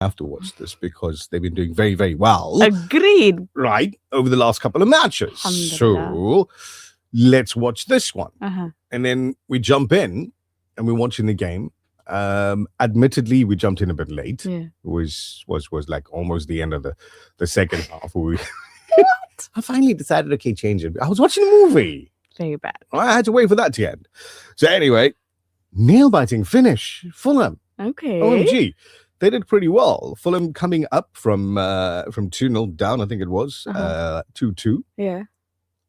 have to watch this because they've been doing very, very well. Agreed. Right, over the last couple of matches. So let's watch this one. And then we jump in and we're watching the game. Admittedly, we jumped in a bit late. Yeah. It was like almost the end of the second half. What? I finally decided, okay, change it. I was watching a movie. Very bad. I had to wait for that to end. So anyway, nail-biting finish. Fulham. Okay. OMG. They did pretty well. Fulham coming up from 2-0 down, I think it was, 2-2. Yeah.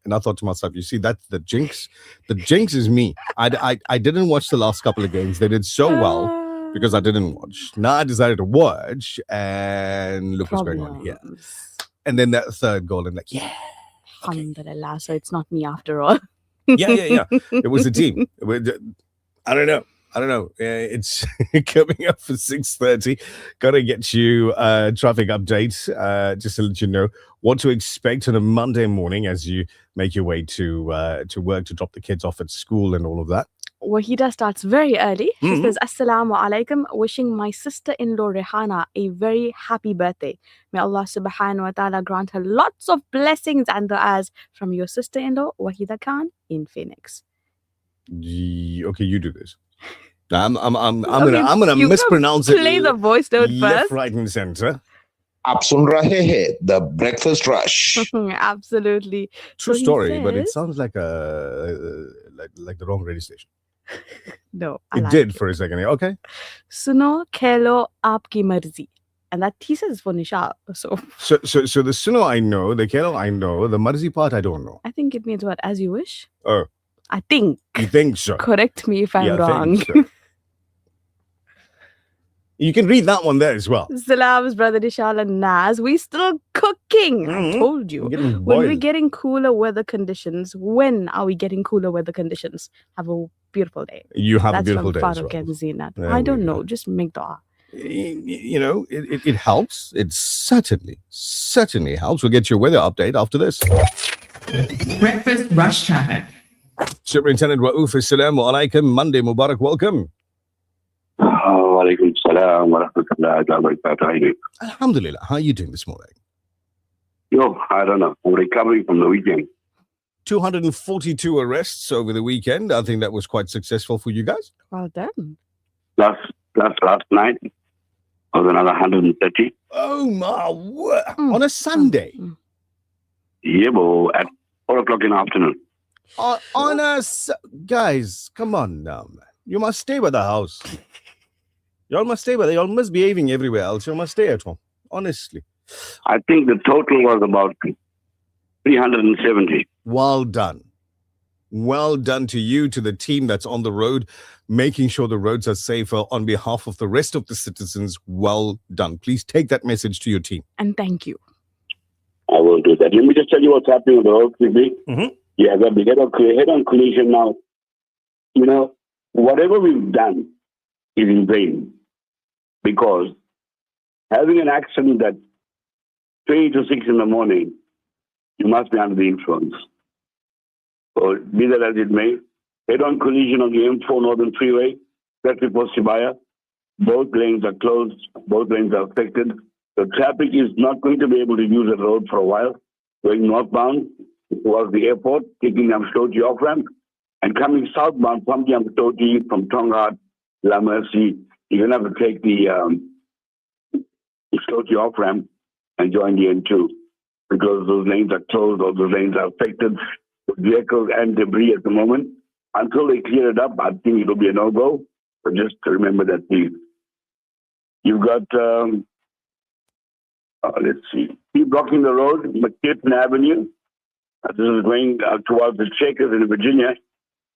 And I thought to myself, you see, that's the jinx. The jinx is me. I didn't watch the last couple of games. They did so well because I didn't watch. Now I decided to watch and look what's going on here. And then that third goal, and like, yeah. Okay. Alhamdulillah. So it's not me after all. Yeah. It was the team. I don't know. It's coming up for 6:30. Got to get you traffic updates just to let you know what to expect on a Monday morning as you make your way to work to drop the kids off at school and all of that. Wahida starts very early. She says, Assalamu alaikum, wishing my sister-in-law Rehana a very happy birthday. May Allah subhanahu wa ta'ala grant her lots of blessings and du'as from your sister-in-law, Wahida Khan, in Phoenix. Okay, you do this. I'm gonna mispronounce it. Play the voice note left, first. right, and center. Aap sun rahe hai, the breakfast rush. Absolutely. True So he story, but it says- sounds like like the wrong radio station. No, I It like did it. for a second. Okay. Suno khelo aapki marzi. And that he says for Nisha. So So the suno I know, the kelo I know, the marzi part I don't know. I think it means what? As you wish? Oh, I think. you think so? Correct me if I'm Yeah, I wrong. think so. You can read that one there as well. Salams, brother Nishal and Naz. We still cooking. I told you. Getting When we're boiled. getting cooler weather conditions, when are we getting cooler weather conditions? Have a beautiful day. You have That's a beautiful from day as Farooq well. and Zinat. There I we don't go. know. Just make dua. You know, it helps. It certainly helps. We'll get your weather update after this. Breakfast rush traffic. Superintendent Raouf, assalamu alaikum. Monday Mubarak, welcome. Walaikum salam wa rahmatullahi wa barakatuh. How are you doing? Alhamdulillah. How are you doing this morning? Yo, I don't know. I'm recovering from the weekend. 242 arrests over the weekend. I think that was quite successful for you guys. Well done. Plus last night was another 130. Oh my word. On a Sunday. Yeah, but at 4 o'clock in the afternoon. Guys, come on now, man. You must stay by the house. Y'all must stay by there. Y'all must be behaving everywhere else. You must stay at home. Honestly. I think the total was about 370. Well done. Well done to you, to the team that's on the road, making sure the roads are safer on behalf of the rest of the citizens. Well done. Please take that message to your team. And thank you. I will do that. Let me just tell you what's happening on the road quickly. Yeah, the head-on collision now. You know, whatever we've done is in vain. Because having an accident that's 3 to 6 in the morning, you must be under the influence. So, be that as it may, head-on collision on the M4 Northern Freeway, that's before Sibaya. Both lanes are closed, both lanes are affected. The traffic is not going to be able to use the road for a while. Going northbound towards the airport, taking the Amsterdam off-ramp, and coming southbound from the Amsterdam, from Tonga, La Mercy, you're going to have to take the Amsterdam off-ramp and join the N2 because those lanes are closed or those lanes are affected with vehicles and debris at the moment. Until they clear it up, I think it'll be a no-go. But just remember that, please. You've got, let's see, keep blocking the road, McKitten Avenue. This is going towards the Shakers in Virginia.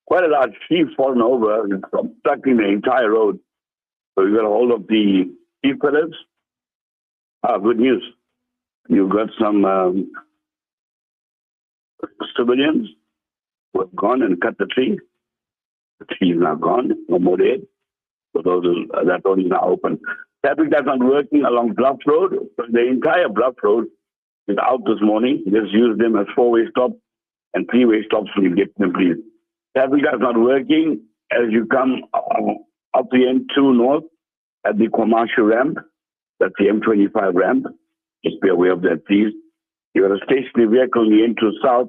Quite a large tree fallen over, it's obstructing the entire road. So you got a hold of the tree pillars. Good news. You've got some civilians who have gone and cut the tree. The tree is now gone, no more there. So that road is now open. Traffic that's not working along Bluff Road. So the entire Bluff Road is out this morning. Just use them as 4-way stops and 3-way stops when you get them, please. Traffic that's not working as you come up the N2 north at the Kwamashu ramp. That's the M25 ramp. Just be aware of that, please. You got a stationary vehicle in the N2 South.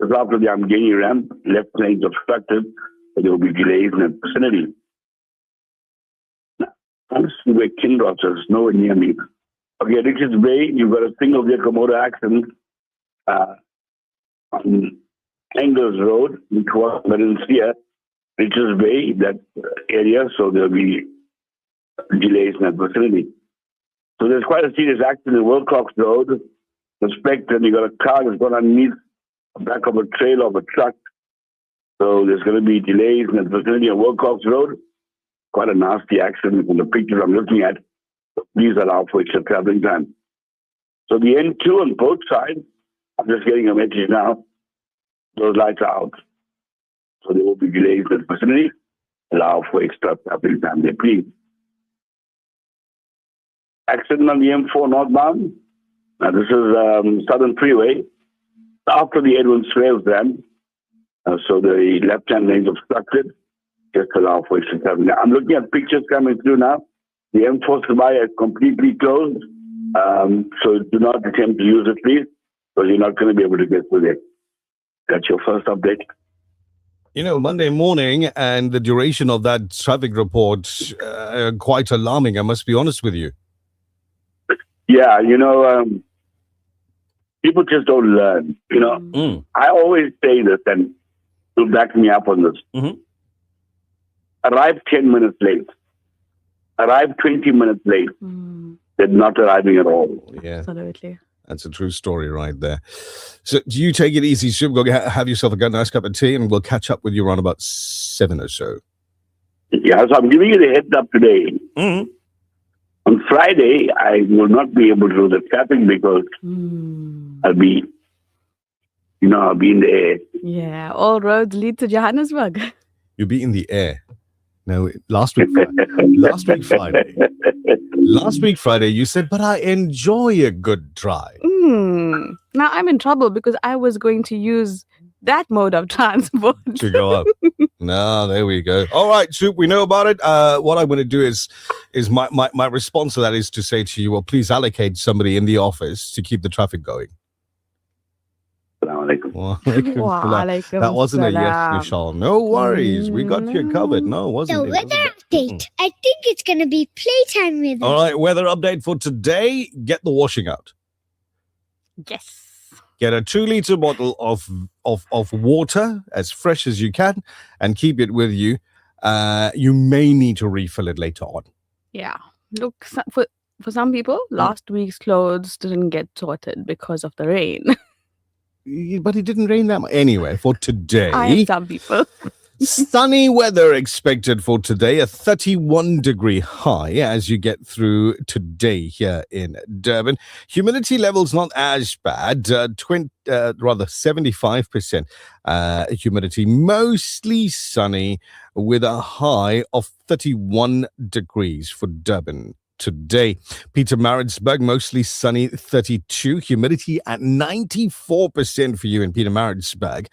Just after the Amgeni ramp, left lanes obstructed, so there will be delays in that vicinity. Now, honestly, where Kinross is nowhere near me. Okay, Richards Bay, you've got a single vehicle motor accident on Angles Road, which was Marinsia, Richards Bay, that area, so there'll be delays in that vicinity. So there's quite a serious accident in Wilcox Road. Suspect, and you got a car that's gone underneath the back of a trailer of a truck. So there's going to be delays in the vicinity of Wilcox Road. Quite a nasty accident from the pictures I'm looking at. So please allow for extra traveling time. So the N2 on both sides, I'm just getting a message now. Those lights are out. So there will be delays in the vicinity. Allow for extra traveling time there, please. Accident on the M4 northbound. Now this is Southern Freeway. After the Edwin Swales ramp, so the left-hand lane is obstructed. Just allow for extra traveling. Now, I'm looking at pictures coming through now. The M4 Sabaya is completely closed. So do not attempt to use it, please, because you're not going to be able to get through there. That's your first update. You know, Monday morning and the duration of that traffic report, quite alarming, I must be honest with you. Yeah, people just don't learn. I always say this, and you'll back me up on this. Mm-hmm. Arrive 10 minutes late. Arrive 20 minutes late. They're not arriving at all. Yeah. Absolutely. That's a true story right there. So do you take it easy, Shub? Go have yourself a nice cup of tea, and we'll catch up with you around about 7 or so. Yeah, so I'm giving you the heads up today. Mm-hmm. On Friday, I will not be able to do the traffic because I'll be in the air. Yeah, all roads lead to Johannesburg. You'll be in the air. No, last week Friday, you said, but I enjoy a good drive. Now I'm in trouble because I was going to use that mode of transport to go up. No, there we go. All right, Soup, we know about it. What I'm going to do is my response to that is to say to you, well, please allocate somebody in the office to keep the traffic going. That wasn't a yes, Vishal. No worries. We got you covered. No, it wasn't. The weather update. I think it's going to be playtime weather. All right, weather update for today. Get the washing out. Yes. Get a 2-liter bottle of water, as fresh as you can, and keep it with you. You may need to refill it later on. Yeah. Look, for some people, last week's clothes didn't get sorted because of the rain. But it didn't rain that much. Anyway, for today, I have some people. sunny weather expected for today, a 31-degree high as you get through today here in Durban. Humidity levels not as bad, 75% humidity, mostly sunny with a high of 31 degrees for Durban today. Pietermaritzburg, mostly sunny, 32. Humidity at 94% for you in Pietermaritzburg.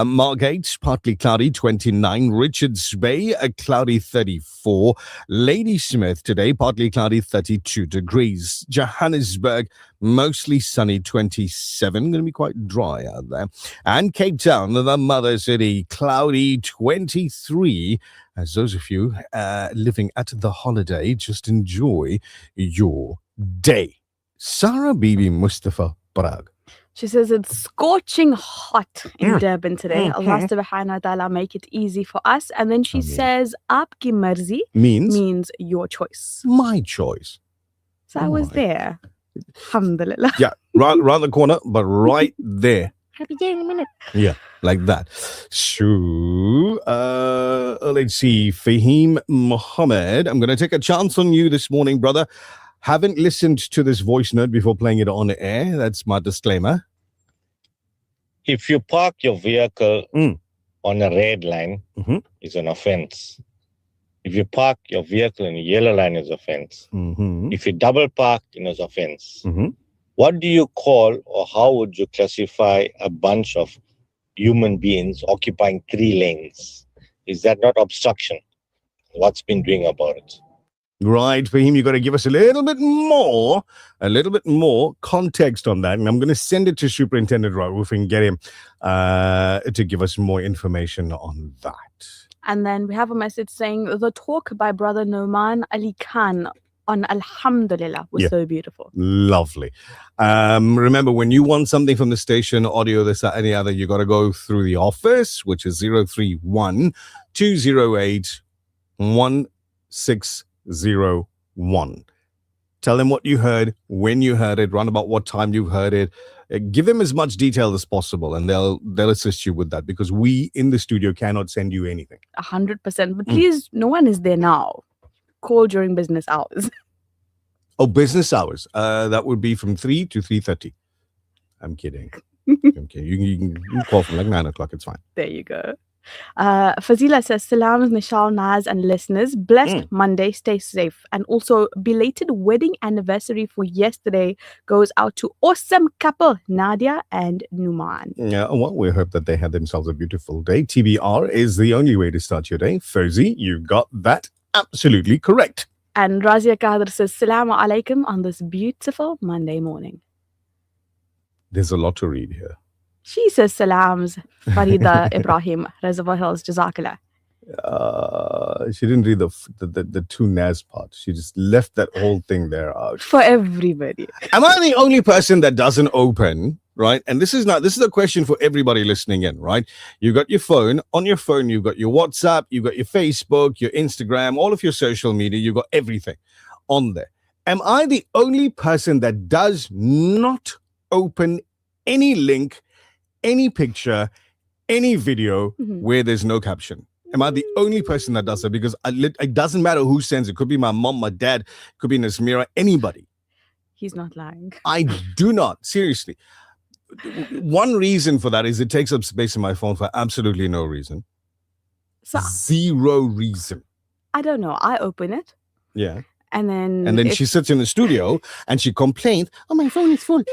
Margate, partly cloudy, 29. Richards Bay, a cloudy, 34. Ladysmith today, partly cloudy, 32 degrees. Johannesburg, mostly sunny, 27. Going to be quite dry out there. And Cape Town, the mother city, cloudy, 23. As those of you living at the holiday, just enjoy your day. Sarah Bibi Mustafa Parag. She says it's scorching hot in Durban today. Allah subhanahu wa ta'ala make it easy for us. And then she says, Aapki marzi means your choice. My choice. So I was there. Alhamdulillah. Yeah, round the corner, but right there. Happy day in a minute. Yeah, like that. So, let's see. Fahim Mohammed, I'm going to take a chance on you this morning, brother. Haven't listened to this voice note before playing it on air. That's my disclaimer. If you park your vehicle on a red line, it's an offense. If you park your vehicle in a yellow line, it's offense. If you double park, it's offense. What do you call, or how would you classify a bunch of human beings occupying 3 lanes? Is that not obstruction? What's been doing about it? Right, Fahim, you got to give us a little bit more context on that. And I'm going to send it to Superintendent Rauf and get him to give us more information on that. And then we have a message saying the talk by Brother Noman Ali Khan on Alhamdulillah was so beautiful. Lovely. Remember, when you want something from the station, audio, this, or any other, you got to go through the office, which is 031 208 1601. Tell them what you heard, when you heard it, round about what time you heard it. Give them as much detail as possible, and they'll assist you with that, because we in the studio cannot send you anything. 100%. But please, no one is there now. Call during business hours. Oh, business hours. That would be from 3 to 3:30. I'm kidding. I'm kidding. You can call from like 9 o'clock. It's fine. There you go. Fazila says, Salams, Nishal, Naz, and listeners. Blessed Monday. Stay safe. And also, belated wedding anniversary for yesterday goes out to awesome couple, Nadia and Numan. Yeah, well, we hope that they had themselves a beautiful day. TBR is the only way to start your day. Fauzi, you got that absolutely correct. And Razia Kadir says, Salamu alaikum on this beautiful Monday morning. There's a lot to read here. She says, Salams, Farida Ibrahim, Reservoir Hills, Jazakallah. She didn't read the two Naz part. She just left that whole thing there out. For everybody. Am I the only person that doesn't open, right? And this is a question for everybody listening in, right? You got your phone. On your phone, you've got your WhatsApp, you've got your Facebook, your Instagram, all of your social media. You've got everything on there. Am I the only person that does not open any link, any picture, any video where there's no caption? Am I the only person that does that? Because it doesn't matter who sends it. Could be my mom, my dad, could be Nasmira, anybody. He's not lying. I do not. Seriously. One reason for that is it takes up space in my phone for absolutely no reason. So, zero reason. I don't know. I open it. Yeah. And then she sits in the studio and she complains, oh, my phone is full.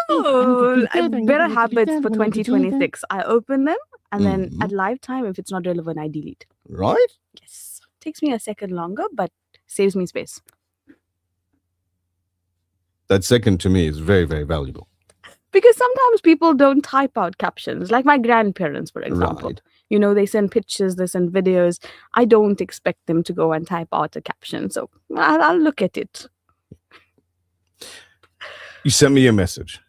No, better habits for 2026. I open them, and then at live time, if it's not relevant, I delete. Right? Yes. Takes me a second longer, but saves me space. That second to me is very, very valuable. Because sometimes people don't type out captions, like my grandparents, for example. Right. You know, they send pictures, they send videos. I don't expect them to go and type out a caption, so I'll look at it. You send me a message.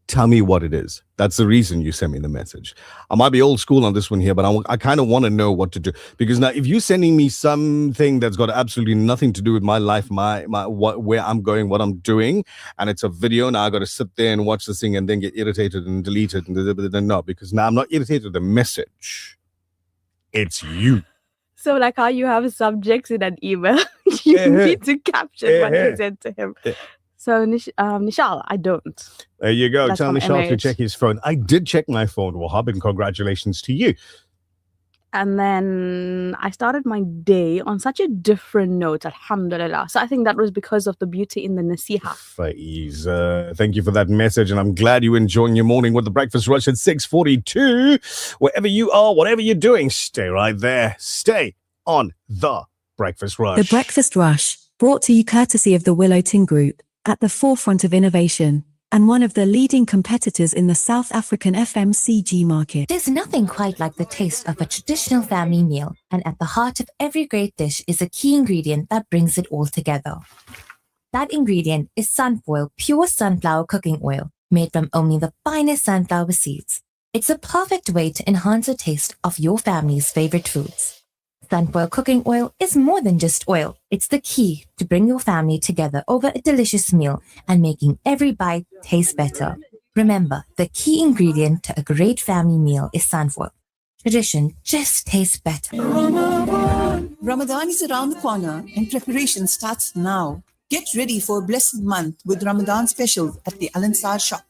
Tell me what it is. That's the reason you send me the message. I might be old school on this one here, but I kind of want to know what to do. Because now, if you're sending me something that's got absolutely nothing to do with my life, where I'm going, what I'm doing, and it's a video, now I got to sit there and watch this thing and then get irritated and delete it. And no, because now I'm not irritated with the message. It's you. So, like how you have subjects in an email, you need to caption what you sent to him. So, Nishal, I don't. There you go. That's Tell from Nishal to MH. check his phone. I did check my phone, Wahab, and congratulations to you. And then I started my day on such a different note, alhamdulillah. So I think that was because of the beauty in the nasiha. Faiz, thank you for that message, and I'm glad you're enjoying your morning with the Breakfast Rush at 6:42. Wherever you are, whatever you're doing, stay right there. Stay on the Breakfast Rush. The Breakfast Rush, brought to you courtesy of the Willow Tin Group, at the forefront of innovation, and one of the leading competitors in the South African FMCG market. There's nothing quite like the taste of a traditional family meal, and at the heart of every great dish is a key ingredient that brings it all together. That ingredient is Sunfoil pure sunflower cooking oil, made from only the finest sunflower seeds. It's a perfect way to enhance the taste of your family's favorite foods. Sunfoil cooking oil is more than just oil. It's the key to bring your family together over a delicious meal and making every bite taste better. Remember, the key ingredient to a great family meal is sunfoil. Tradition just tastes better. Ramadan is around the corner and preparation starts now. Get ready for a blessed month with Ramadan specials at the Al Ansar shop.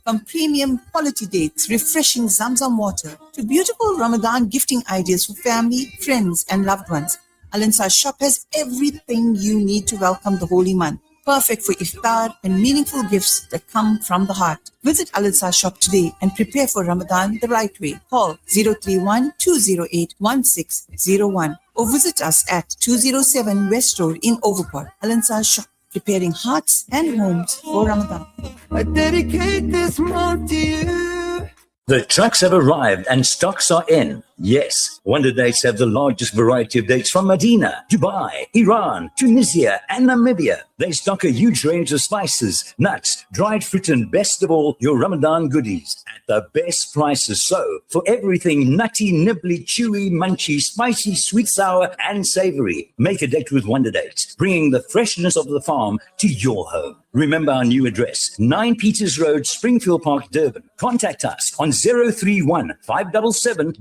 From premium quality dates, refreshing Zamzam water, to beautiful Ramadan gifting ideas for family, friends, and loved ones, Al Ansar shop has everything you need to welcome the holy month. perfect for iftar and meaningful gifts that come from the heart. Visit Al-Ansar shop today and prepare for Ramadan the right way. Call 031-208-1601 or visit us at 207 West Road in Overport. Al-Ansar shop, preparing hearts and homes for Ramadan. I dedicate this month to you. The trucks have arrived and stocks are in. Yes, Wonder Dates have the largest variety of dates from Medina, Dubai, Iran, Tunisia, and Namibia. They stock a huge range of spices, nuts, dried fruit, and best of all, your Ramadan goodies at the best prices. So, for everything nutty, nibbly, chewy, munchy, spicy, sweet, sour, and savory, make a date with Wonder Dates, bringing the freshness of the farm to your home. Remember our new address, 9 Peters Road, Springfield Park, Durban. Contact us on 031 577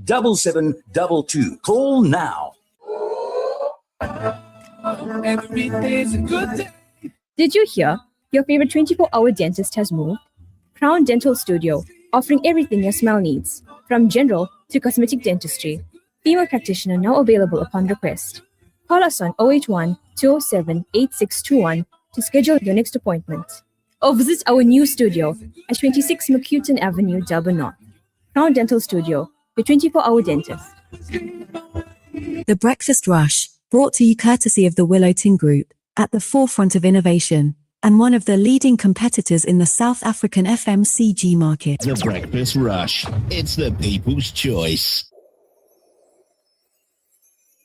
7722. Call now. Every day's a good day. Did you hear? Your favorite 24-hour dentist has moved? Crown Dental Studio, offering everything your smile needs, from general to cosmetic dentistry. Female practitioner now available upon request. Call us on 081 207 8621 to schedule your next appointment. Or visit our new studio at 26 McCuton Avenue, Durban North. Crown Dental Studio, your 24-hour dentist. The Breakfast Rush, brought to you courtesy of the Willow Tin Group, at the forefront of innovation, and one of the leading competitors in the South African FMCG market. The Breakfast Rush. It's the people's choice.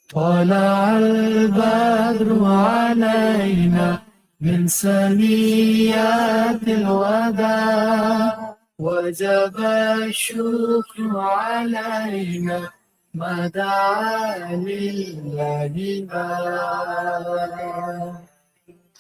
طلع البدر علينا من ثنيات الوداع وجب الشكر علينا ما دعا لله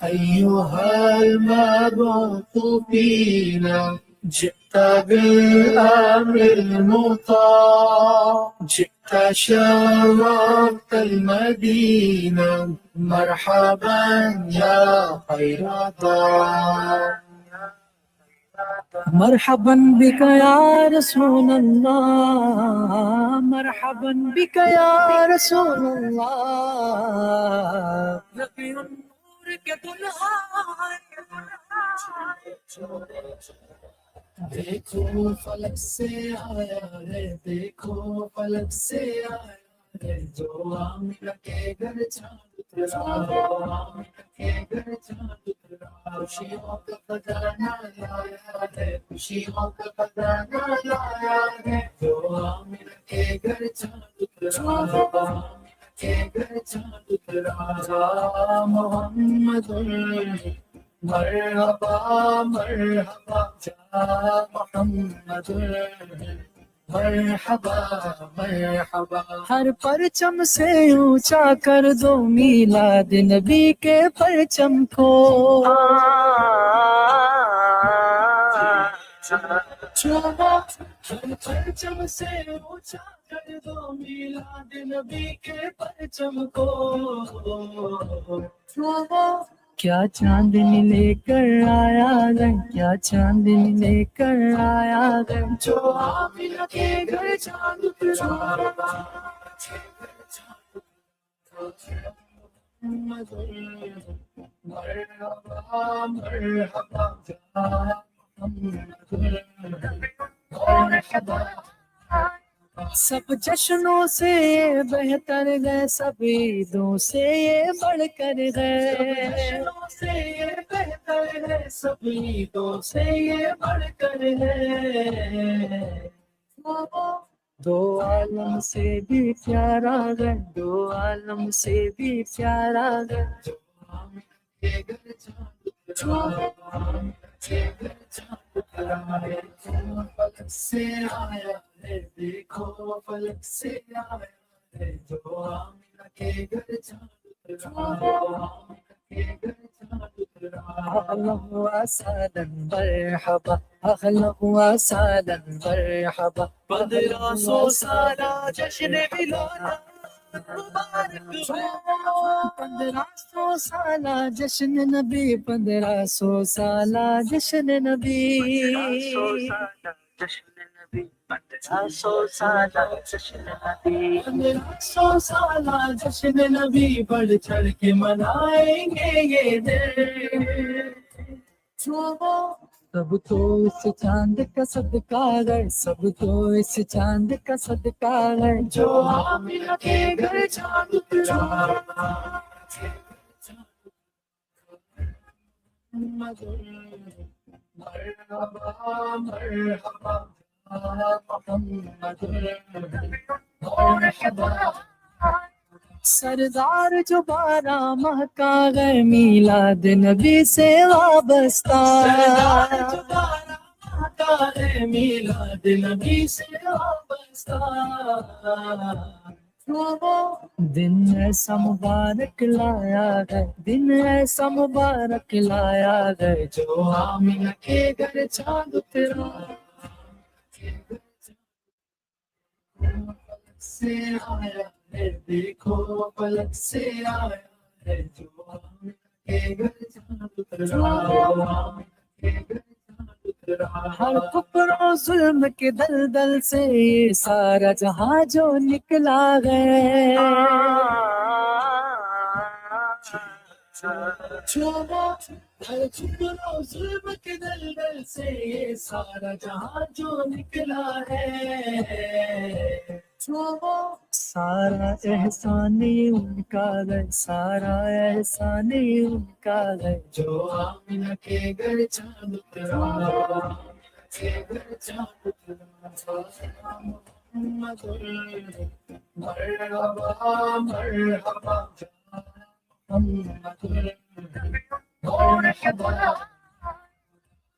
أيها المبعوث فينا جئت بالأمر المطاع جئت شرفت المدينة مرحبا يا خير ضاع مرحبا بك يا رسول الله مرحبا بك يا رسول الله نبي نورك دیکھو فلک سے آیا ہے دیکھو فلک سے آیا ہے جو آمنہ کے گھر چاند اترا آمنہ کے گھر چاند اترا خوشیوں کا خزانہ لایا ہے خوشیوں کا خزانہ لایا ہے جو آمنہ کے گھر چاند اترا آمنہ کے گھر چاند اترا محمد مرحبا مرحبا جا محمد مرحبا مرحبا ہر پرچم سے اونچا کر دو میلاد نبی کے پرچم کو ہر پرچم سے اونچا کر دو میلاد نبی کے پرچم کو کیا چاندنی لے کر آیا گئے کیا چاندنی لے کر آیا گئے جو آمنہ کے گھر چاند اترا مرحبا مرحبا جا مرحبا سب جشنوں سے یہ بہتر گئے سب عیدوں سے یہ بڑھ کر گئے جشنوں سے یہ بہتر گئے سب عیدوں سے یہ بڑھ کر گئے دو عالم سے بھی پیارا گئے دو عالم سے بھی پیارا گئے جو آمنہ کے گھر چاند فلک سے آیا ہے دیکھو فلک سے آیا ہے جو آمنہ کے گھر چاند أهلا وسهلا مرحبا أهلا وسهلا مرحبا 1500 سالہ جشن ملانا مبارک ہو 1500 سالہ جشن نبی 1500 سالہ جشن نبی 1500 سالہ جشن نبی 1500 साला जश्न नबी 1500 साला जश्न नबी बढ़ चढ़ के मनाएंगे ये दिन सब तो इस चांद का सदका है सब तो इस चांद का सदका है जो आमिना के घर चांद उतरा मरहबा मरहबा सरदार जो 12 माह का गए मीलाद नबी से वाबस्ता सरदार जो 12 माह का गए मीलाद नबी से वाबस्ता दिन ऐसा मुबारक लाया है दिन ऐसा मुबारक लाया है जो आमिना के घर चांद उतरा से आया है देखो पलक से आया है जो आमिना के घर चांद उतरा हर कुफर और जुल्म के दलदल से ये सारा जहां जो निकला है हर कुफर और जुल्म के दलदल से ये सारा जहां जो निकला है सारा एहसान उनका है सारा एहसान उनका है जो आमिना के घर चांद उतरा मरहबा मरहबा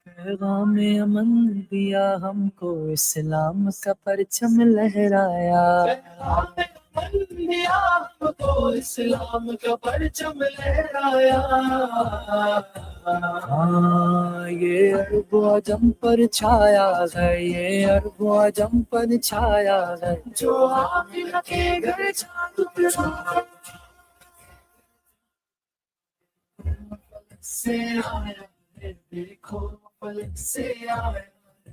पैगाम अमन दिया हमको इस्लाम का परचम लहराया दिया हमको इस्लाम का परचम लहराया हाँ ये अरब अजम पर छाया है ये अरब अजम पर छाया है जो आमिना के घर चांद उतरा से आया देखो पलक से आया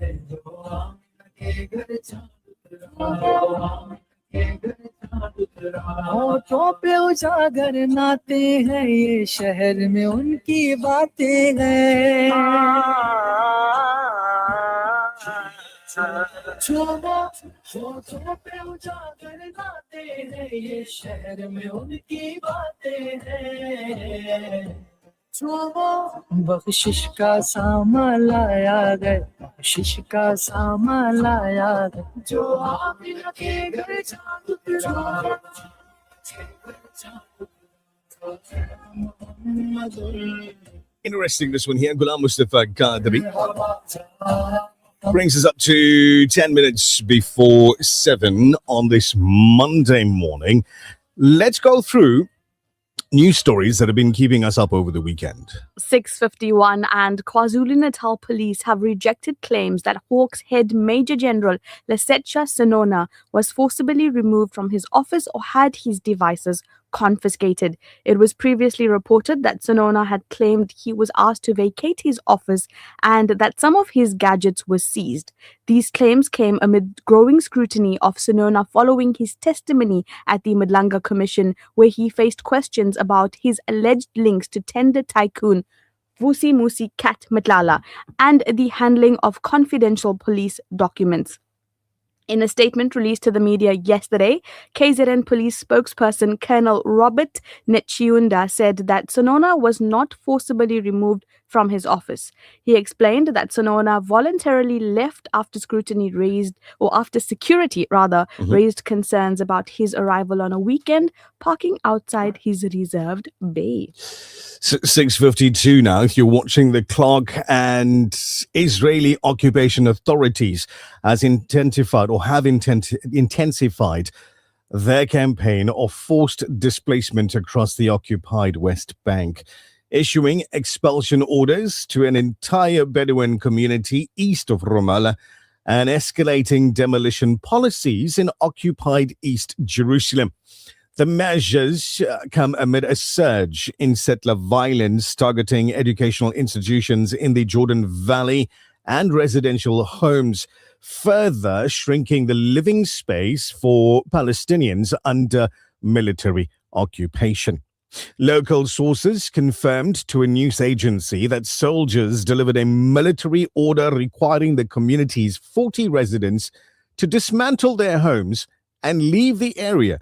है जो आमिना के घर चांद उतरा होठों पे उजागर नाते हैं ये शहर में उनकी बातें हैं होठों पे उजागर नाते हैं ये शहर में उनकी बातें हैं बख्शिश का सामा लाया गए बख्शिश का सामा लाया गए जो आमिना के घर चांद उतरा Interesting, this one here. Ghulam Mustafa Qadri brings us up to 10 minutes before 7 on this Monday morning. Let's go through news stories that have been keeping us up over the weekend. 6:51 and KwaZulu-Natal police have rejected claims that Hawks head Major General Lesetja Senona was forcibly removed from his office or had his devices confiscated. It was previously reported that Senona had claimed he was asked to vacate his office and that some of his gadgets were seized. These claims came amid growing scrutiny of Senona following his testimony at the Madlanga Commission, where he faced questions about his alleged links to tender tycoon Vusi Musi Kat Matlala and the handling of confidential police documents. In a statement released to the media yesterday, KZN police spokesperson Colonel Robert Netchiunda said that Senona was not forcibly removed from his office. He explained that Senona voluntarily left after security raised concerns about his arrival on a weekend, parking outside his reserved bay. 6:52 now. If you're watching the clock, and Israeli occupation authorities have intensified their campaign of forced displacement across the occupied West Bank, issuing expulsion orders to an entire Bedouin community east of Ramallah and escalating demolition policies in occupied East Jerusalem. The measures come amid a surge in settler violence targeting educational institutions in the Jordan Valley and residential homes, further shrinking the living space for Palestinians under military occupation. Local sources confirmed to a news agency that soldiers delivered a military order requiring the community's 40 residents to dismantle their homes and leave the area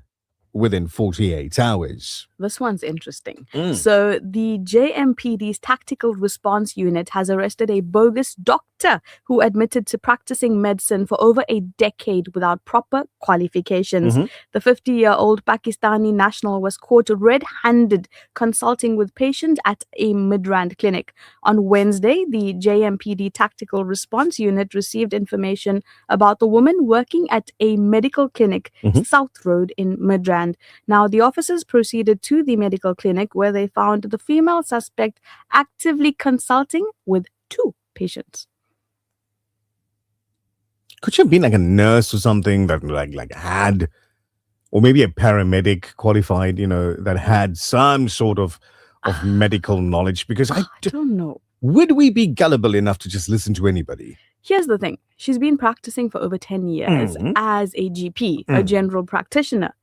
within 48 hours. This one's interesting. So the JMPD's Tactical Response Unit has arrested a bogus doctor who admitted to practicing medicine for over a decade without proper qualifications. The 50-year-old Pakistani national was caught red-handed consulting with patients at a Midrand clinic. On Wednesday, the JMPD Tactical Response Unit received information about the woman working at a medical clinic, South Road in Midrand. Now, the officers proceeded to the medical clinic where they found the female suspect actively consulting with 2 patients. Could she have been like a nurse or something that like had, or maybe a paramedic qualified, that had some sort of medical knowledge? Because I don't know. Would we be gullible enough to just listen to anybody? Here's the thing. She's been practicing for over 10 years as a GP, a general practitioner.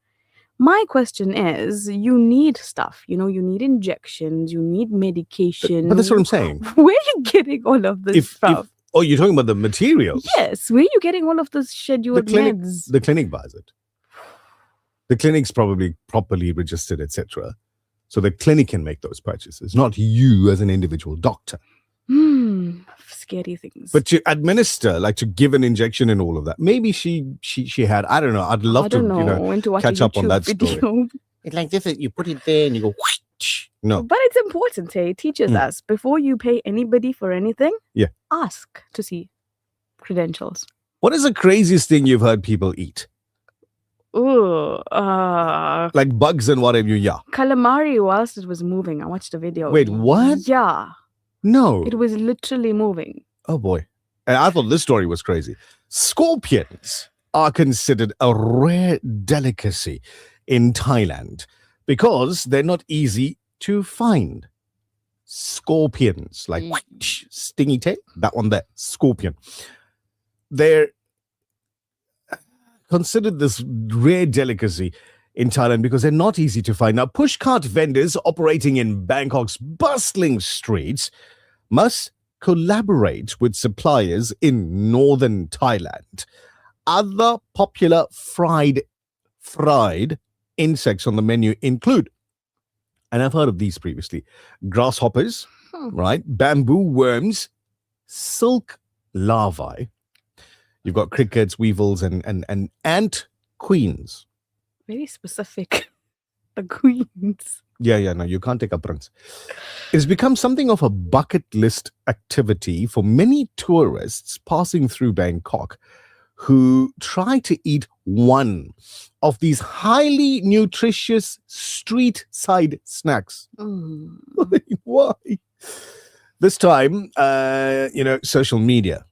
My question is, you need stuff, you need injections, you need medication. But that's what I'm saying. Where are you getting all of this stuff? Oh, you're talking about the materials? Yes, where are you getting all of this scheduled meds? The clinic buys it. The clinic's probably properly registered, etc. So the clinic can make those purchases, not you as an individual doctor. Scary things. But to administer, like to give an injection and all of that, maybe she had, I don't know. I'd love to catch up on that story. It's like this, you put it there and you go, whoosh. No. But it's important, it teaches us, before you pay anybody for anything, ask to see credentials. What is the craziest thing you've heard people eat? Like bugs and whatever calamari whilst it was moving. I watched a video. Wait, what? Yeah. No. It was literally moving. Oh boy. And I thought this story was crazy. Scorpions are considered a rare delicacy in Thailand because they're not easy to find. Scorpions, like stingy tail, that one there, scorpion. They're considered this rare delicacy in Thailand because they're not easy to find. Now, pushcart vendors operating in Bangkok's bustling streets must collaborate with suppliers in northern Thailand. Other popular fried insects on the menu include, and I've heard of these previously, grasshoppers, right? Bamboo worms, silk larvae. You've got crickets, weevils, and ant queens. Very specific. The queens. Yeah, no, you can't take up runs. It's become something of a bucket list activity for many tourists passing through Bangkok who try to eat one of these highly nutritious street side snacks. Why? This time, social media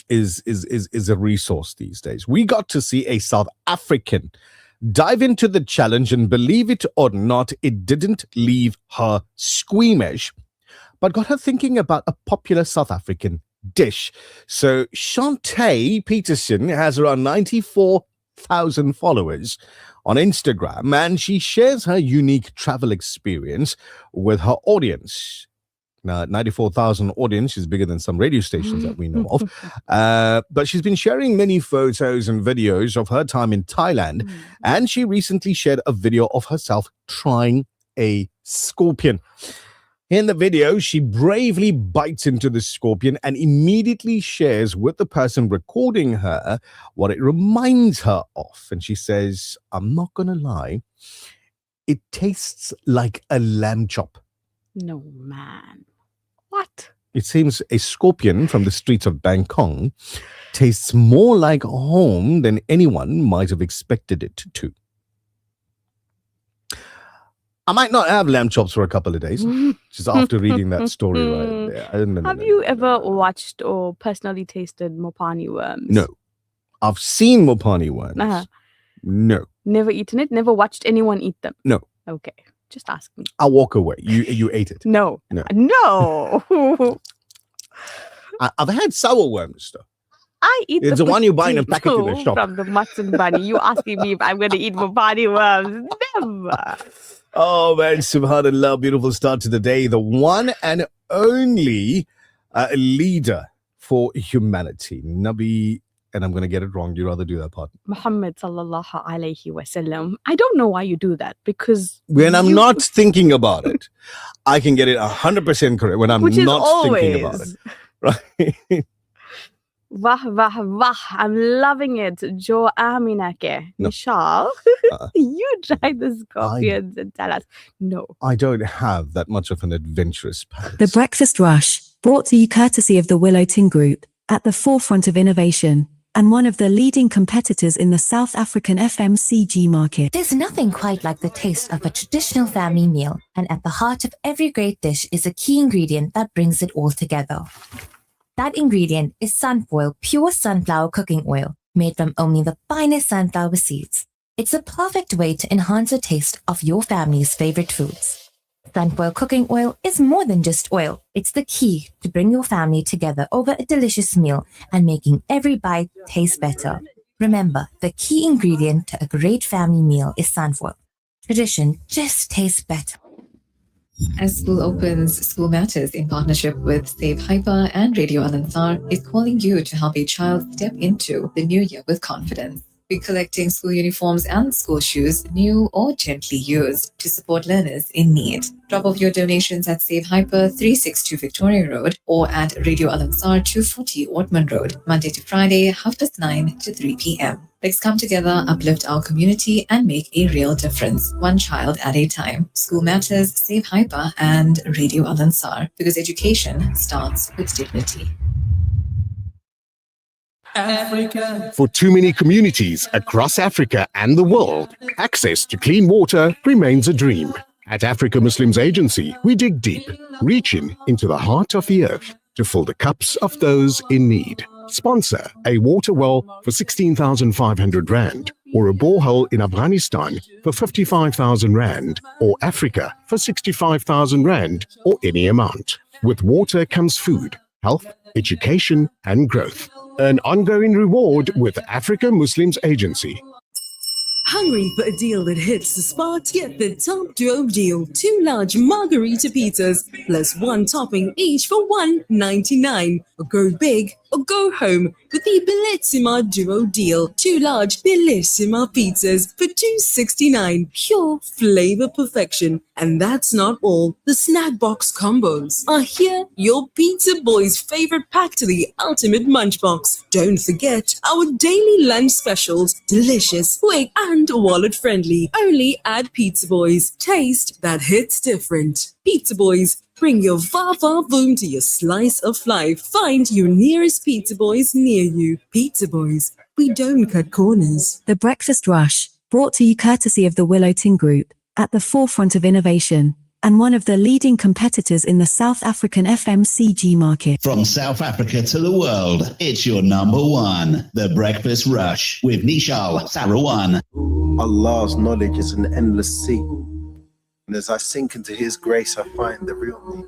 is a resource these days. We got to see a South African dive into the challenge, and believe it or not, it didn't leave her squeamish, but got her thinking about a popular South African dish. So Shantae Peterson has around 94,000 followers on Instagram, and she shares her unique travel experience with her audience. Now, 94,000 audience is bigger than some radio stations that we know of. But she's been sharing many photos and videos of her time in Thailand. And she recently shared a video of herself trying a scorpion. In the video, she bravely bites into the scorpion and immediately shares with the person recording her what it reminds her of. And she says, I'm not going to lie, it tastes like a lamb chop. No, man. What? It seems a scorpion from the streets of Bangkok tastes more like home than anyone might have expected it to. I might not have lamb chops for a couple of days, just after reading that story right there. Have you ever watched or personally tasted Mopani worms? No. I've seen Mopani worms. No. Never eaten it? Never watched anyone eat them? No. Okay. Just ask me. I'll walk away. You ate it. No. I've had sour worms though. I eat It's the one you buy in a packet in the potato shop. from the mutton bunny. You asking me if I'm going to eat mabani worms? Never. Oh man, subhanallah, beautiful start to the day. The one and only leader for humanity, Nabi, and I'm going to get it wrong. Do you rather do that part? Muhammad sallallahu alayhi wasallam. I don't know why you do that, because when I'm not thinking about it, I can get it 100% correct. When I'm not thinking about it, right? Wah, wah, wah. I'm loving it. Jo Amina ke. Nishal, you try the scorpions and tell us. No. I don't have that much of an adventurous palate. The Breakfast Rush, brought to you courtesy of the Willow Tin Group, at the forefront of innovation, and one of the leading competitors in the South African FMCG market. There's nothing quite like the taste of a traditional family meal, and at the heart of every great dish is a key ingredient that brings it all together. That ingredient is Sunfoil pure sunflower cooking oil, made from only the finest sunflower seeds. It's a perfect way to enhance the taste of your family's favorite foods. Sunfoil cooking oil is more than just oil. It's the key to bring your family together over a delicious meal and making every bite taste better. Remember, the key ingredient to a great family meal is sunfoil. Tradition just tastes better. As school opens, School Matters, in partnership with Save Hyper and Radio Al Ansar, is calling you to help a child step into the new year with confidence. We're collecting school uniforms and school shoes, new or gently used, to support learners in need. Drop off your donations at Save Hyper 362 Victoria Road or at Radio Al Ansar 240 Ortman Road, Monday to Friday, 9:30 to 3 p.m. Let's come together, uplift our community, and make a real difference, one child at a time. School Matters, Save Hyper, and Radio Al Ansar, because education starts with dignity. Africa. For too many communities across Africa and the world, access to clean water remains a dream. At Africa Muslims Agency, we dig deep, reaching into the heart of the earth to fill the cups of those in need. Sponsor a water well for 16,500 Rand, or a borehole in Afghanistan for 55,000 Rand, or Africa for 65,000 Rand, or any amount. With water comes food, health, education, and growth. An ongoing reward with Africa Muslims Agency. Hungry for a deal that hits the spot? Get the top duo deal. 2 large margarita pizzas plus 1 topping each for $1.99. Or go big or go home with the Bellissima duo deal. 2 large Bellissima pizzas for $2.69. Pure flavor perfection. And that's not all. The snack box combos are here. Your pizza boy's favorite pack to the ultimate munch box. Don't forget our daily lunch specials. Delicious, quick, and wallet friendly. Only at Pizza Boys. Taste that hits different. Pizza Boys, bring your va-va boom to your slice of life. Find your nearest Pizza Boys near you. Pizza Boys, we don't cut corners. The Breakfast Rush, brought to you courtesy of the Willow Tin Group, at the forefront of innovation, and one of the leading competitors in the South African FMCG market. From South Africa to the world, it's your number one, The Breakfast Rush, with Nishal Sarawan. Allah's knowledge is an endless sea, and as I sink into His grace, I find the real me.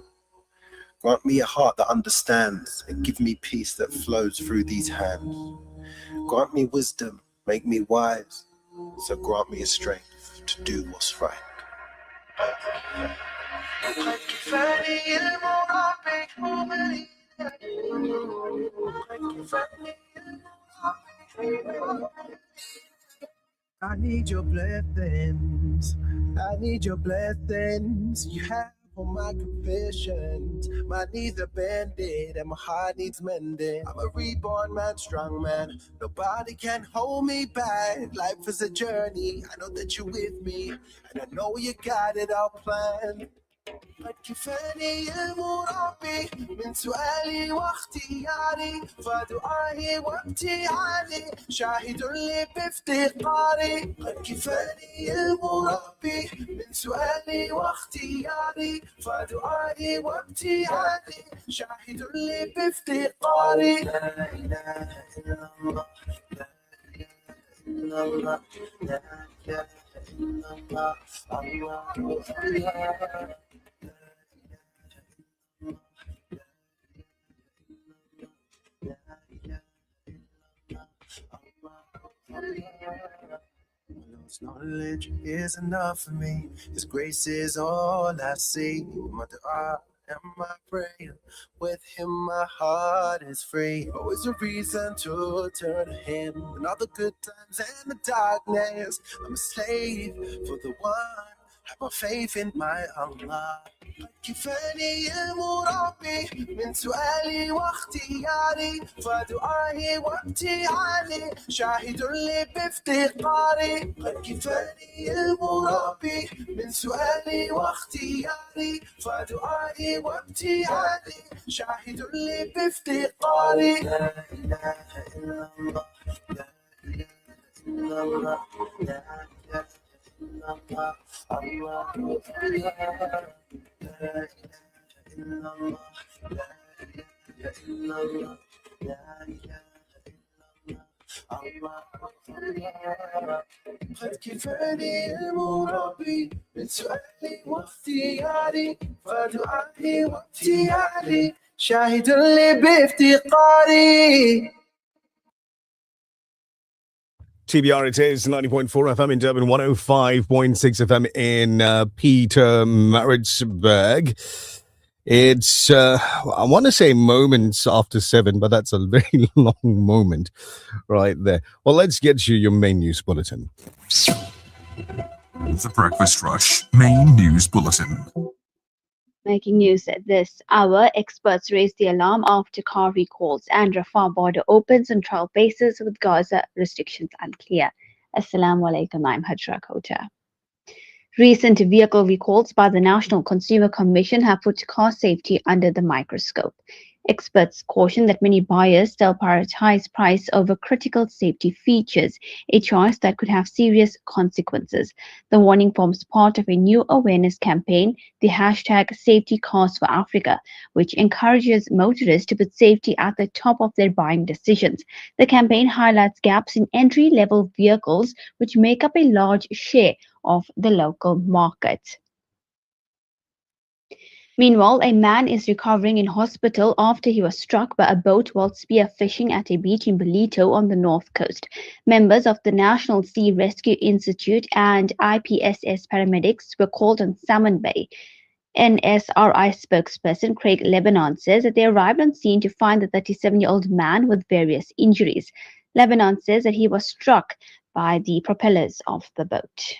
Grant me a heart that understands, and give me peace that flows through these hands. Grant me wisdom, make me wise, so grant me a strength to do what's right. I need your blessings. I need your blessings. You have all my confessions. My knees are bended and my heart needs mending. I'm a reborn man, strong man. Nobody can hold me back. Life is a journey. I know that you're with me, and I know you got it all planned. قد كفاني المربي من سؤالي واختياري فدعائي وابتعالي شاهد لي بافتقاري قد كفاني المربي من سؤالي واختياري فدعائي وابتعالي شاهد لي بافتقاري لا إله إلا الله لا إله إلا الله لا إله إلا الله الله الله His knowledge is enough for me. His grace is all I see. My dua and my prayer. With him my heart is free. Always a reason to turn to him. In all the good times and the darkness, I'm a slave for the one. Have my faith in my Allah. كفاني المربي من سؤالي واختياري فدعائي وابتعالي شاهد لي بافتقاري قد كفاني المربي من سؤالي واختياري فدعائي وابتعالي شاهد لي بافتقاري لا إله إلا الله لا إله إلا الله لا إله إلا الله الله لا إله إلا الله لا إله إلا الله لا إله إلا الله قد كفاني المربي من سؤالي واختياري فدعائي وابتيالي شاهد لي بافتقاري. TBR it is 90.4 FM in Durban, 105.6 FM in Pietermaritzburg. It's, I want to say moments after 7, but that's a very long moment right there. Well, let's get you your main news bulletin. The Breakfast Rush main news bulletin. Making news at this hour, experts raise the alarm after car recalls and Rafah border opens on trial basis with Gaza restrictions unclear. Assalamu alaikum, I'm Hajra Kota. Recent vehicle recalls by the National Consumer Commission have put car safety under the microscope. Experts caution that many buyers still prioritize price over critical safety features, a choice that could have serious consequences. The warning forms part of a new awareness campaign, the hashtag Safety Cars for Africa, which encourages motorists to put safety at the top of their buying decisions. The campaign highlights gaps in entry-level vehicles, which make up a large share of the local market. Meanwhile, a man is recovering in hospital after he was struck by a boat while spearfishing at a beach in Belito on the north coast. Members of the National Sea Rescue Institute and IPSS paramedics were called on Salmon Bay. NSRI spokesperson Craig Lebanon says that they arrived on scene to find the 37-year-old man with various injuries. Lebanon says that he was struck by the propellers of the boat.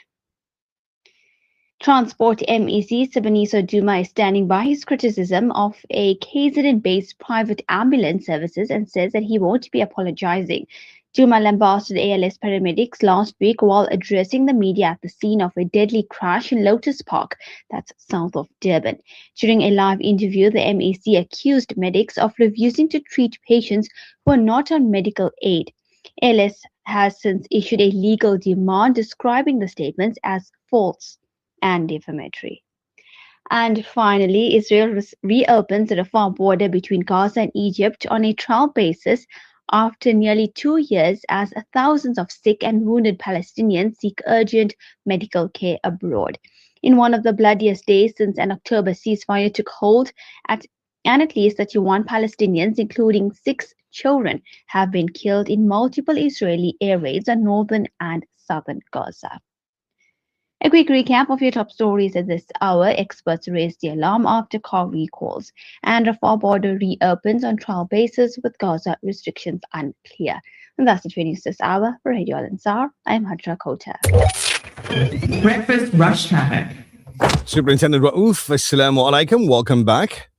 Transport MEC Sibaniso Duma is standing by his criticism of a KZN-based private ambulance services and says that he won't be apologizing. Duma lambasted ALS paramedics last week while addressing the media at the scene of a deadly crash in Lotus Park, that's south of Durban. During a live interview, the MEC accused medics of refusing to treat patients who are not on medical aid. ALS has since issued a legal demand describing the statements as false and defamatory. And finally, Israel reopens the Rafah border between Gaza and Egypt on a trial basis after nearly 2 years as thousands of sick and wounded Palestinians seek urgent medical care abroad. In one of the bloodiest days since an October ceasefire took hold, at least 31 Palestinians, including 6 children, have been killed in multiple Israeli air raids on northern and southern Gaza. A quick recap of your top stories at this hour. Experts raise the alarm after car recalls, and Rafah border reopens on trial basis with Gaza restrictions unclear. And that's it for news this hour. For Radio Al Ansar, I'm Hajra Kota. Breakfast Rush Traffic. Superintendent Raouf, Assalamu alaikum. Welcome back.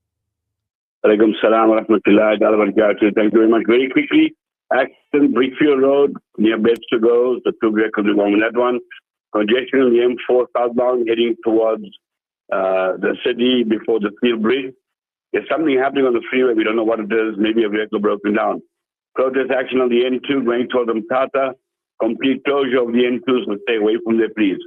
Alaikum salam wa rahmatullahi wa barakatuh. Thank you very much. Very quickly, accident, Brickfield Road, near Beds-to-Go, the 2 vehicles involved in that one. Congestion on the M4 southbound heading towards the city before the steel bridge. There's something happening on the freeway. We don't know what it is. Maybe a vehicle broken down. Protest action on the N2 going towards Mtata. Complete closure of the N2, so stay away from there, please.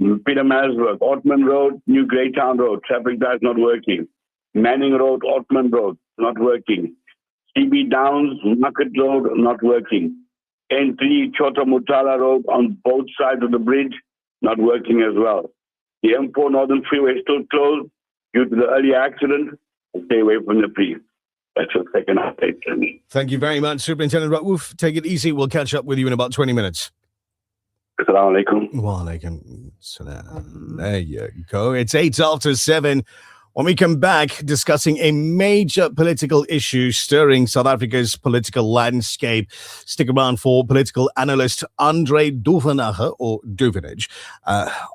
Pietermaritzburg, Ortman Road, New Greytown Road. Traffic lights not working. Manning Road, Ortman Road, not working. CB Downs, Market Road, not working. N3 Chota Mutala Road on both sides of the bridge, not working as well. The M4 Northern Freeway is still closed due to the earlier accident. Stay away from the please. That's your second update to me. Thank you very much, Superintendent Raouf. Take it easy. We'll catch up with you in about 20 minutes. Assalamu alaikum. Wa alaikum salam. There you go. It's 7:08. When we come back, discussing a major political issue stirring South Africa's political landscape. Stick around for political analyst Andre Duvenage, or Duvenage,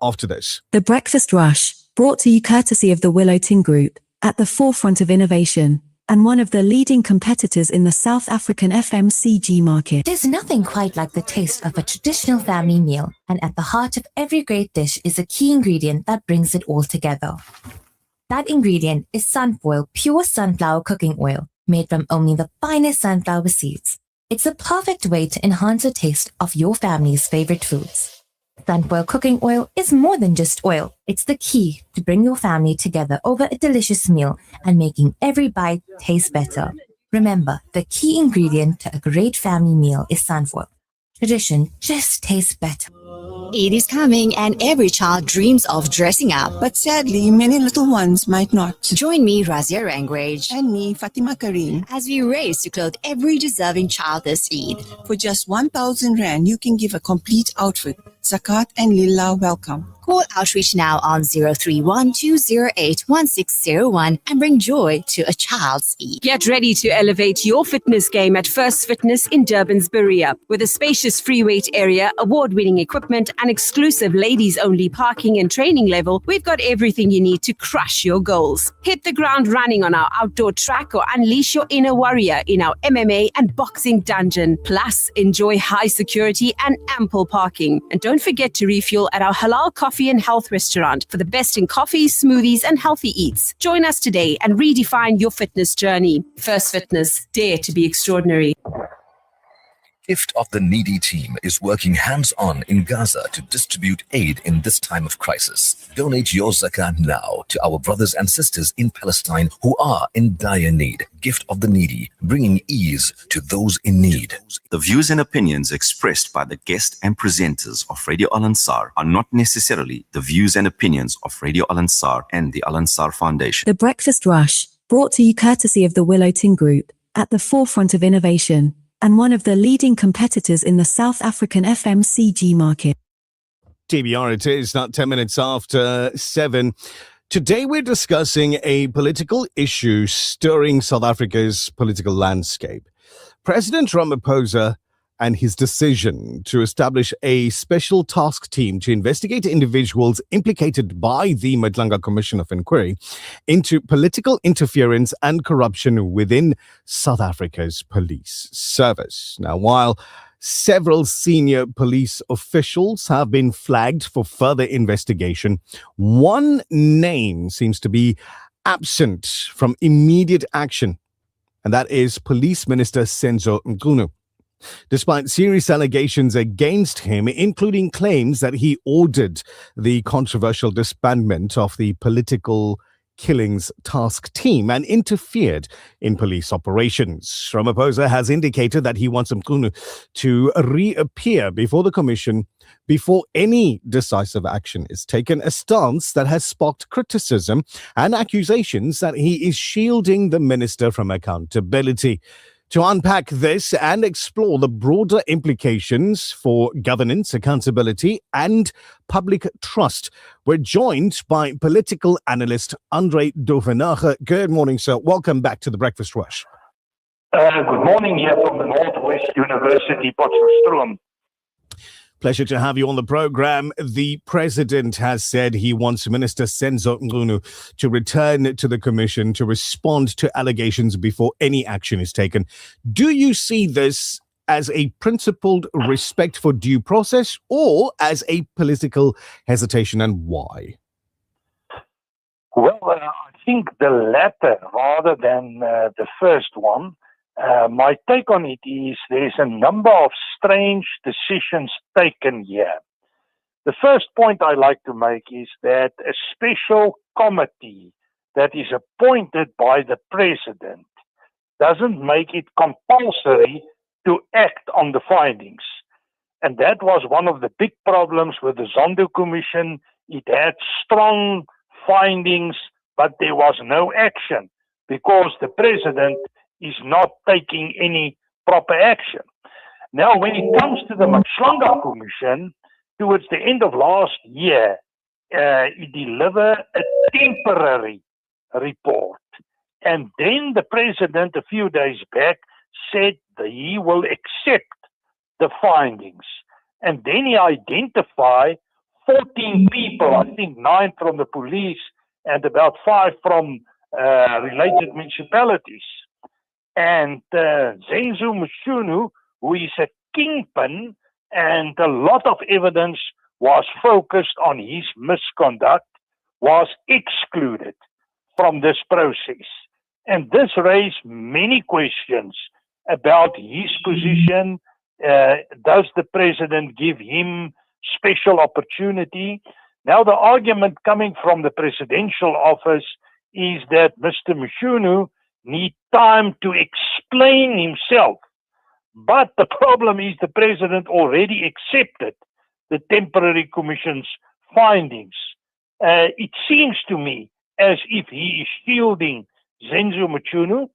after this. The Breakfast Rush, brought to you courtesy of the Willow Tin Group, at the forefront of innovation, and one of the leading competitors in the South African FMCG market. There's nothing quite like the taste of a traditional family meal, and at the heart of every great dish is a key ingredient that brings it all together. That ingredient is Sunfoil pure sunflower cooking oil, made from only the finest sunflower seeds. It's a perfect way to enhance the taste of your family's favorite foods. Sunfoil cooking oil is more than just oil. It's the key to bring your family together over a delicious meal and making every bite taste better. Remember, the key ingredient to a great family meal is Sunfoil. Tradition just tastes better. Eid is coming and every child dreams of dressing up. But sadly, many little ones might not. Join me, Razia Rangwage. And me, Fatima Karim. As we race to clothe every deserving child this Eid. For just 1,000 Rand, you can give a complete outfit. Zakat and Lillah welcome. Call Outreach now on 031-208-1601 and bring joy to a child's Eid. Get ready to elevate your fitness game at First Fitness in Durban's Berea. With a spacious free weight area, award-winning equipment, and exclusive ladies-only parking and training level, we've got everything you need to crush your goals. Hit the ground running on our outdoor track or unleash your inner warrior in our MMA and boxing dungeon. Plus, enjoy high security and ample parking. And don't forget to refuel at our halal coffee and health restaurant for the best in coffees, smoothies, and healthy eats. Join us today and redefine your fitness journey. First Fitness, dare to be extraordinary. Gift of the Needy team is working hands-on in Gaza to distribute aid in this time of crisis. Donate your zakat now to our brothers and sisters in Palestine who are in dire need. Gift of the Needy, bringing ease to those in need. The views and opinions expressed by the guest and presenters of Radio Al Ansar are not necessarily the views and opinions of Radio Al Ansar and the Al Ansar Foundation. The Breakfast Rush, brought to you courtesy of the Willow Tin Group, at the forefront of innovation, and one of the leading competitors in the South African FMCG market. TBR it is, not 10 minutes after 7. Today we're discussing a political issue stirring South Africa's political landscape. President Ramaphosa and his decision to establish a special task team to investigate individuals implicated by the Madlanga Commission of Inquiry into political interference and corruption within South Africa's police service. Now, while several senior police officials have been flagged for further investigation, one name seems to be absent from immediate action, and that is Police Minister Senzo Mchunu. Despite serious allegations against him, including claims that he ordered the controversial disbandment of the political killings task team and interfered in police operations. Ramaphosa has indicated that he wants Mchunu to reappear before the commission before any decisive action is taken, a stance that has sparked criticism and accusations that he is shielding the minister from accountability. To unpack this and explore the broader implications for governance, accountability, and public trust, we're joined by political analyst Andre Duvenage. Good morning, sir. Welcome back to the Breakfast Rush. Good morning here from the Northwest University, Potchefstroom. Pleasure to have you on the program. The president has said he wants Minister Senzo Mchunu to return to the commission to respond to allegations before any action is taken. Do you see this as a principled respect for due process or as a political hesitation, and why? Well, I think the latter rather than the first one. My take on it is there's a number of strange decisions taken here. The first point I like to make is that a special committee that is appointed by the president doesn't make it compulsory to act on the findings. And that was one of the big problems with the Zondo Commission. It had strong findings, but there was no action because the president is not taking any proper action. Now, when it comes to the Machanga Commission, towards the end of last year, it delivered a temporary report. And then the president, a few days back, said that he will accept the findings. And then he identified 14 people, I think 9 from the police and about 5 from related municipalities. And Zenzo Mchunu, who is a kingpin, and a lot of evidence was focused on his misconduct, was excluded from this process. And this raised many questions about his position. Does the president give him special opportunity? Now, the argument coming from the presidential office is that Mr. Mchunu needs time to explain himself. But the problem is the president already accepted the temporary commission's findings. It seems to me as if he is shielding Zenzo Mchunu,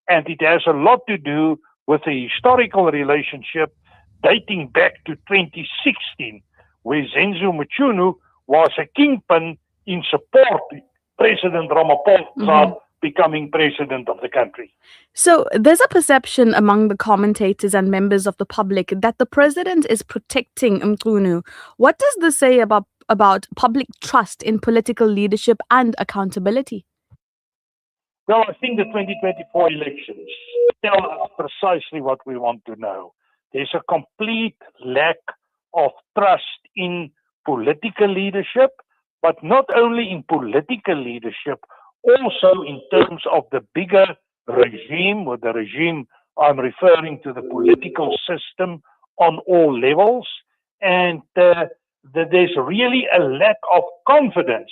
and it has a lot to do with a historical relationship dating back to 2016, where Zenzo Mchunu was a kingpin in supporting President Ramaphosa becoming president of the country. So there's a perception among the commentators and members of the public that the president is protecting Mchunu. What does this say about public trust in political leadership and accountability? Well, I think the 2024 elections tell us precisely what we want to know. There's a complete lack of trust in political leadership, but not only in political leadership, also in terms of the bigger regime. With the regime, I'm referring to the political system on all levels. And there's really a lack of confidence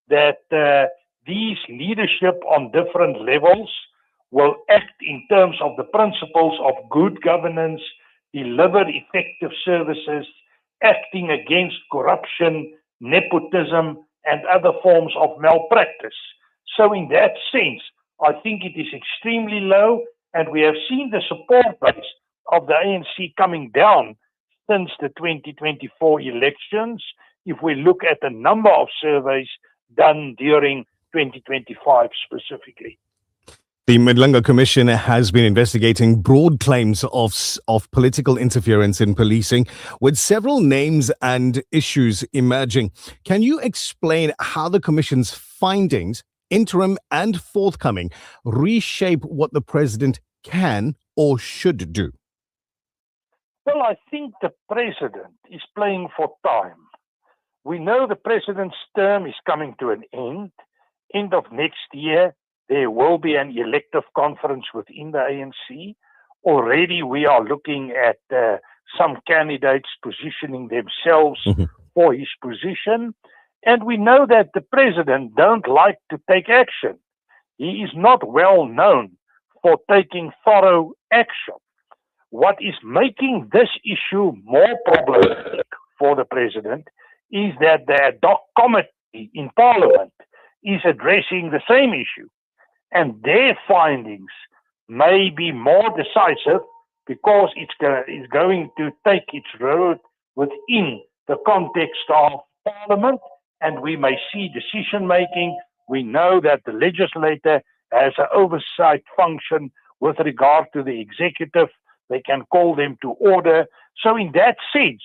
that these leadership on different levels will act in terms of the principles of good governance, deliver effective services, acting against corruption, nepotism, and other forms of malpractice. So in that sense, I think it is extremely low, and we have seen the support base of the ANC coming down since the 2024 elections, if we look at the number of surveys done during 2025 specifically. The Madlanga Commission has been investigating broad claims of political interference in policing, with several names and issues emerging. Can you explain how the Commission's findings, interim and forthcoming, reshape what the president can or should do? Well, I think the president is playing for time. We know the president's term is coming to an end of next year. There will be an elective conference within the ANC. Already we are looking at some candidates positioning themselves for his position. And we know that the president don't like to take action. He is not well known for taking thorough action. What is making this issue more problematic for the president is that the ad hoc committee in Parliament is addressing the same issue. And their findings may be more decisive because it's going to take its road within the context of Parliament, and we may see decision making. We know that the legislator has an oversight function with regard to the executive. They can call them to order. So in that sense,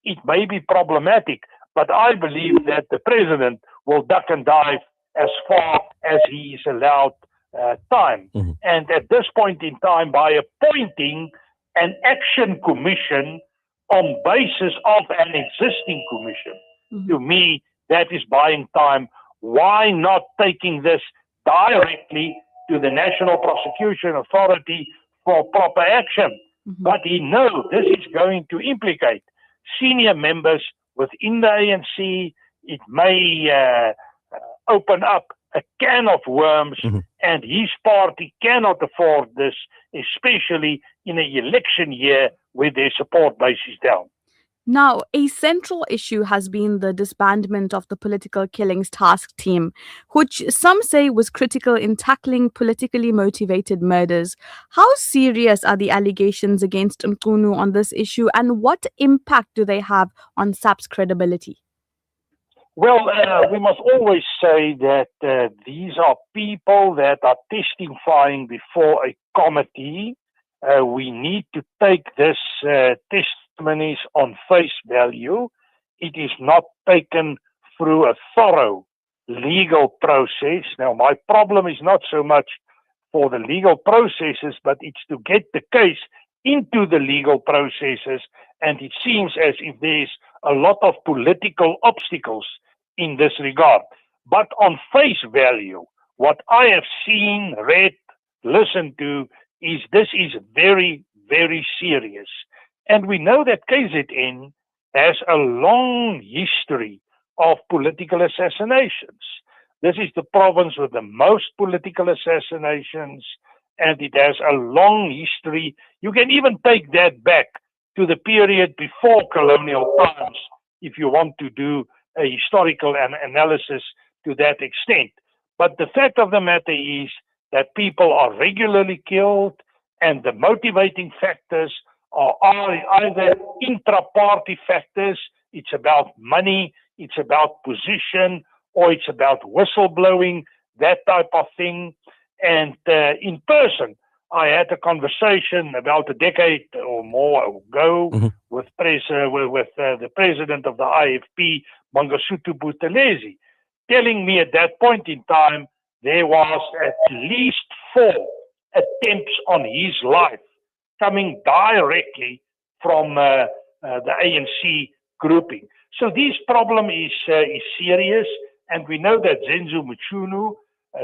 it may be problematic, but I believe that the president will duck and dive as far as he is allowed time. And at this point in time, by appointing an action commission on basis of an existing commission, to me, that is buying time. Why not taking this directly to the National Prosecution Authority for proper action? But he knows this is going to implicate senior members within the ANC. It may open up a can of worms, and his party cannot afford this, especially in an election year where their support base is down. Now, a central issue has been the disbandment of the political killings task team, which some say was critical in tackling politically motivated murders. How serious are the allegations against Mqunu on this issue, and what impact do they have on SAP's credibility? Well, we must always say that these are people that are testifying before a committee. We need to take this testimonies on face value. It is not taken through a thorough legal process. Now, my problem is not so much for the legal processes, but it's to get the case into the legal processes. And it seems as if there's a lot of political obstacles in this regard. But on face value, what I have seen, read, listened to, is this is very, very serious. And we know that KZN has a long history of political assassinations. This is the province with the most political assassinations, and it has a long history. You can even take that back to the period before colonial times if you want to do a historical analysis to that extent. But the fact of the matter is that people are regularly killed, and the motivating factors are either intra-party factors, it's about money, it's about position, or it's about whistleblowing, that type of thing. And in person, I had a conversation about a decade or more ago with the president of the IFP, Mangosuthu Buthelezi, telling me at that point in time there was at least 4 attempts on his life coming directly from the ANC grouping. So this problem is serious, and we know that Zenzo Mchunu,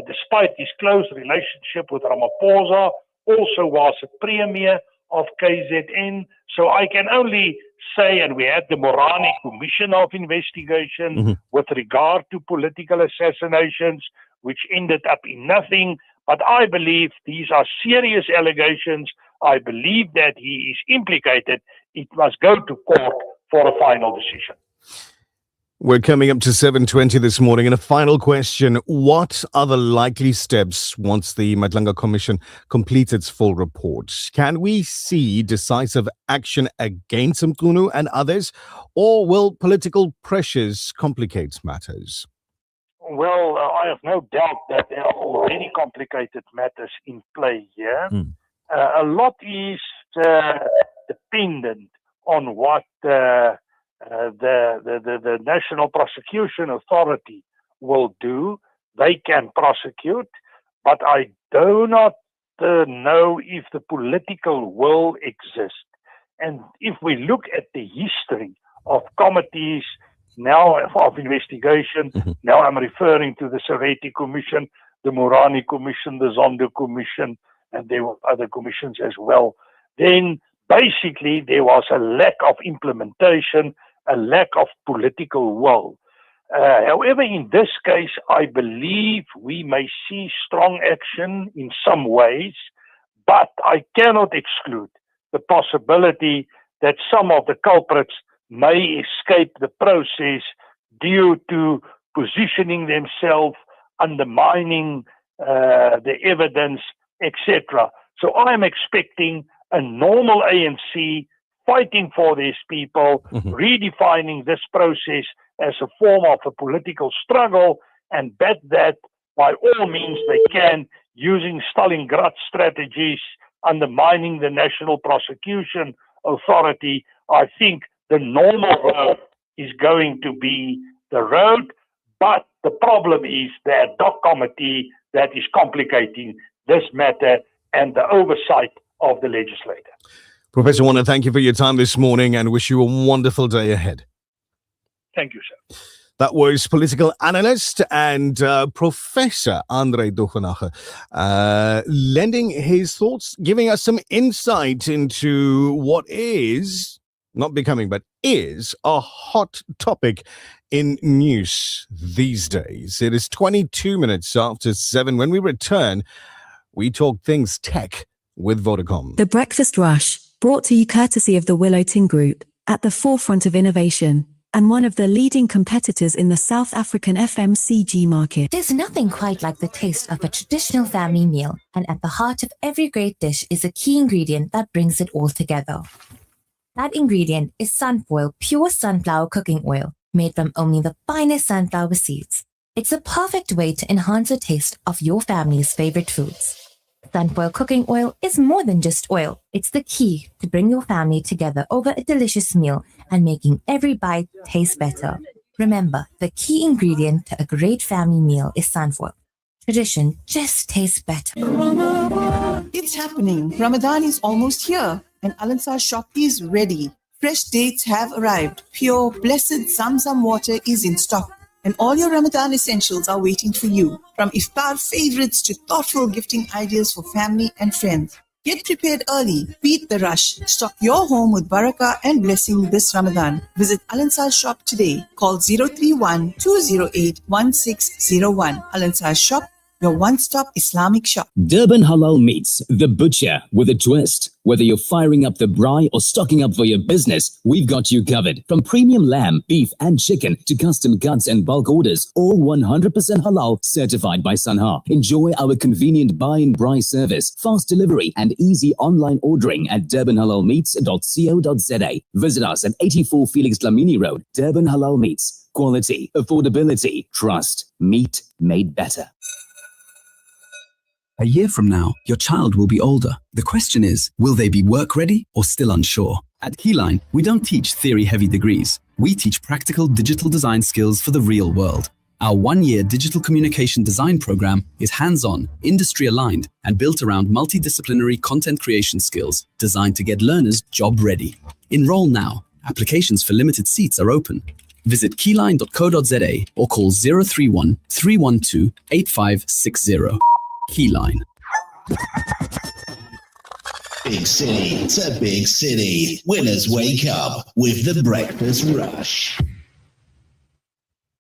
despite his close relationship with Ramaphosa, also was a premier of KZN. So I can only say, and we had the Morani Commission of Investigation with regard to political assassinations, which ended up in nothing. But I believe these are serious allegations. I believe that he is implicated. It must go to court for a final decision. We're coming up to 7:20 this morning. And a final question. What are the likely steps once the Madlanga Commission completes its full report? Can we see decisive action against Mqunu and others, or will political pressures complicate matters? Well, I have no doubt that there are already complicated matters in play here. A lot is dependent on what the National Prosecution Authority will do. They can prosecute, but I do not know if the political will exists. And if we look at the history of committees now of investigation, now I'm referring to the Sereti Commission, the Morani Commission, the Zondo Commission, and there were other commissions as well, then basically there was a lack of implementation, a lack of political will. However, in this case, I believe we may see strong action in some ways, but I cannot exclude the possibility that some of the culprits may escape the process due to positioning themselves, undermining the evidence, etc. So I'm expecting a normal ANC fighting for these people, redefining this process as a form of a political struggle, and bet that by all means they can, using Stalingrad strategies, undermining the National Prosecution Authority. I think the normal road is going to be the road, but the problem is the ad hoc committee that is complicating this matter and the oversight of the legislator. Professor, I want to thank you for your time this morning and wish you a wonderful day ahead. Thank you, sir. That was political analyst and Professor Andre Dogenache, lending his thoughts, giving us some insight into what is not becoming, but is a hot topic in news these days. It is 22 minutes after 7. When we return, we talk things tech with Vodacom. The Breakfast Rush, brought to you courtesy of the Willow Tin Group at the forefront of innovation, and one of the leading competitors in the South African FMCG market. There's nothing quite like the taste of a traditional family meal, and at the heart of every great dish is a key ingredient that brings it all together. That ingredient is Sunfoil pure sunflower cooking oil, made from only the finest sunflower seeds. It's a perfect way to enhance the taste of your family's favorite foods. Sunfoil cooking oil is more than just oil. It's the key to bring your family together over a delicious meal and making every bite taste better. Remember, the key ingredient to a great family meal is sunfoil. Tradition just tastes better. It's happening. Ramadan is almost here and Al-Ansar shop is ready. Fresh dates have arrived. Pure, blessed Zamzam water is in stock. And all your Ramadan essentials are waiting for you. From iftar favorites to thoughtful gifting ideas for family and friends. Get prepared early. Beat the rush. Stock your home with barakah and blessing this Ramadan. Visit Al-Ansar shop today. Call 031-208-1601. Al-Ansar shop, your one-stop Islamic shop. Durban Halal Meats, the butcher with a twist. Whether you're firing up the braai or stocking up for your business, we've got you covered. From premium lamb, beef and chicken to custom cuts and bulk orders, all 100% halal certified by Sanha. Enjoy our convenient buy and braai service, fast delivery and easy online ordering at durbanhalalmeats.co.za. Visit us at 84 Felix Dlamini Road. Durban Halal Meats. Quality, affordability, trust. Meat made better. A year from now, your child will be older. The question is, will they be work ready or still unsure? At Keyline, we don't teach theory-heavy degrees. We teach practical digital design skills for the real world. Our one-year digital communication design program is hands-on, industry-aligned, and built around multidisciplinary content creation skills designed to get learners job ready. Enroll now. Applications for limited seats are open. Visit keyline.co.za or call 031 312 8560. Keyline. Big city to big city. Winners wake up with the Breakfast Rush.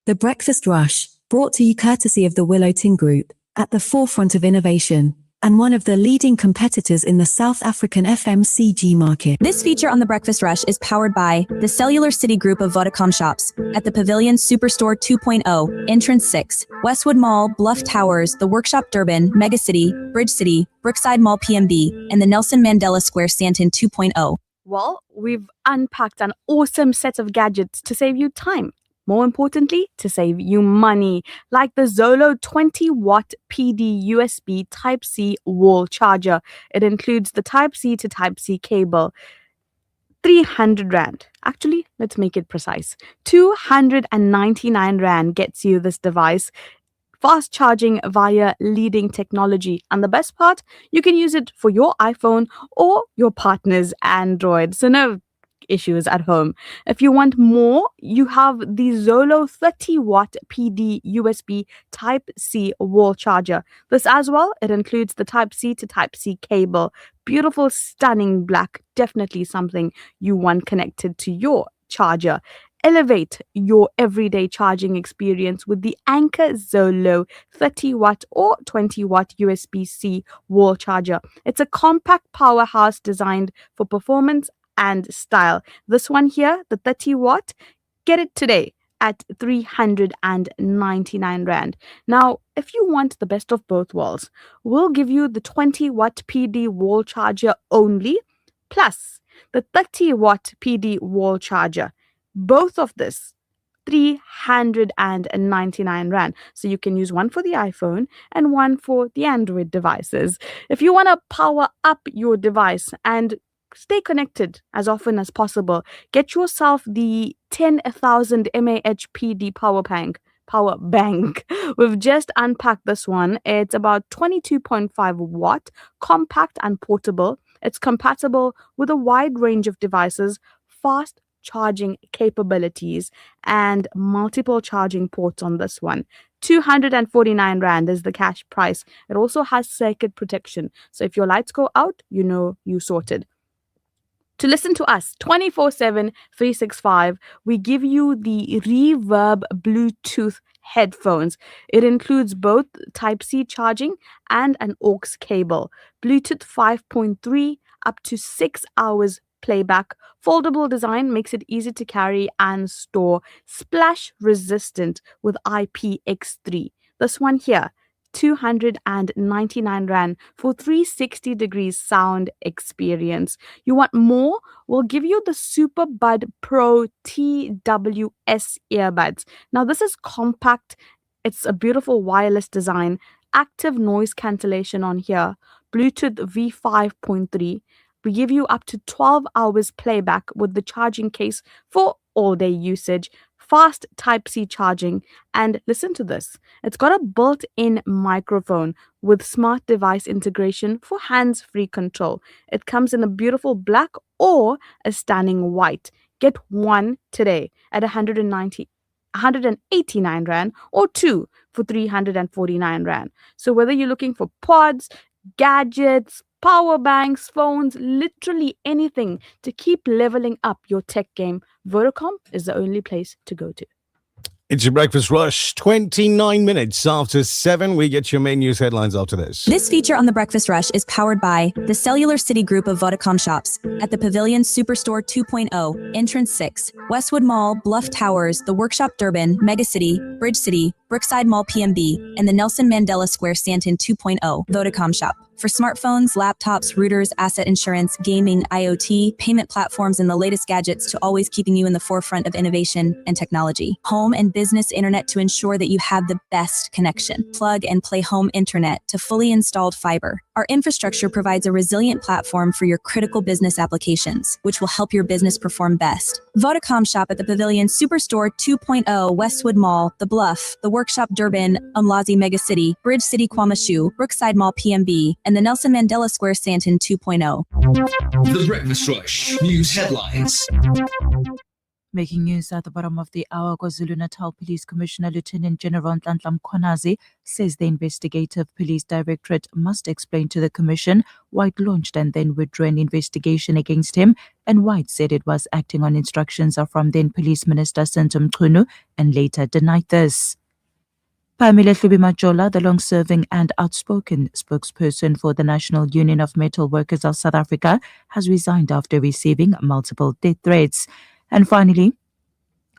The Breakfast Rush, brought to you courtesy of the Willow Tin Group, at the forefront of innovation, and one of the leading competitors in the South African FMCG market. This feature on The Breakfast Rush is powered by the Cellular City Group of Vodacom shops at the Pavilion Superstore 2.0, Entrance 6, Westwood Mall, Bluff Towers, The Workshop Durban, Megacity, Bridge City, Brookside Mall PMB, and the Nelson Mandela Square Sandton 2.0. Well, we've unpacked an awesome set of gadgets to save you time. More importantly, to save you money, like the Zolo 20-watt PD USB Type-C wall charger. It includes the Type-C to Type-C cable. 300 Rand. Actually, let's make it precise. 299 Rand gets you this device. Fast charging via leading technology. And the best part, you can use it for your iPhone or your partner's Android. So no issues at home. If you want more, you have the Zolo 30-watt PD USB Type-C wall charger. This as well, it includes the Type-C to Type-C cable. Beautiful, stunning black. Definitely something you want connected to your charger. Elevate your everyday charging experience with the Anchor Zolo 30-watt or 20-watt USB-C wall charger. It's a compact powerhouse designed for performance and style. This one here, the 30-watt, get it today at 399 Rand. Now, if you want the best of both worlds, we'll give you the 20-watt PD wall charger only, plus the 30-watt PD wall charger. Both of this, 399 Rand. So you can use one for the iPhone and one for the Android devices. If you want to power up your device and stay connected as often as possible, get yourself the 10,000 mAh PD power bank. We've just unpacked this one. It's about 22.5 watt, compact and portable. It's compatible with a wide range of devices, fast charging capabilities, and multiple charging ports on this one. 249 Rand is the cash price. It also has circuit protection. So if your lights go out, you know you sorted. To listen to us 24/7, 365, we give you the Reverb Bluetooth headphones. It includes both Type-C charging and an aux cable. Bluetooth 5.3, up to 6 hours playback. Foldable design makes it easy to carry and store. Splash resistant with IPX3. This one here, 299 Rand for 360 degrees sound experience. You want more? We'll give you the Super Bud Pro TWS earbuds. Now, this is compact. It's a beautiful wireless design. Active noise cancellation on here. Bluetooth V5.3. We give you up to 12 hours playback with the charging case for all-day usage. Fast Type-C charging. And listen to this. It's got a built-in microphone with smart device integration for hands-free control. It comes in a beautiful black or a stunning white. Get one today at 189 Rand or two for 349 Rand. So whether you're looking for pods, gadgets, power banks, phones, literally anything to keep leveling up your tech game, Vodacom is the only place to go to. It's your breakfast rush. 29 minutes after 7. We get your main news headlines after this. This feature on the Breakfast Rush is powered by the Cellular City Group of Vodacom shops at the Pavilion Superstore 2.0, Entrance 6, Westwood Mall, Bluff Towers, the Workshop Durban, Megacity, Bridge City, Brookside Mall PMB, and the Nelson Mandela Square Stanton 2.0 Vodacom shop. For smartphones, laptops, routers, asset insurance, gaming, IoT, payment platforms, and the latest gadgets to always keeping you in the forefront of innovation and technology. Home and business internet to ensure that you have the best connection. Plug and play home internet to fully installed fiber. Our infrastructure provides a resilient platform for your critical business applications, which will help your business perform best. Vodacom shop at the Pavilion Superstore 2.0, Westwood Mall, The Bluff, the Workshop Durban, Umlazi Megacity, Bridge City Kwamashu, Brookside Mall PMB, and the Nelson Mandela Square Stanton 2.0. The Breakfast Rush News Headlines. Making news at the bottom of the hour, KwaZulu-Natal Police Commissioner Lieutenant General Nhlanhla Mkhwanazi says the Investigative Police Directorate must explain to the Commission why it launched and then withdrew an investigation against him, and White said it was acting on instructions from then Police Minister Senzo Mchunu and later denied this. Pamela Hlubi-Majola, the long-serving and outspoken spokesperson for the National Union of Metal Workers of South Africa, has resigned after receiving multiple death threats. And finally,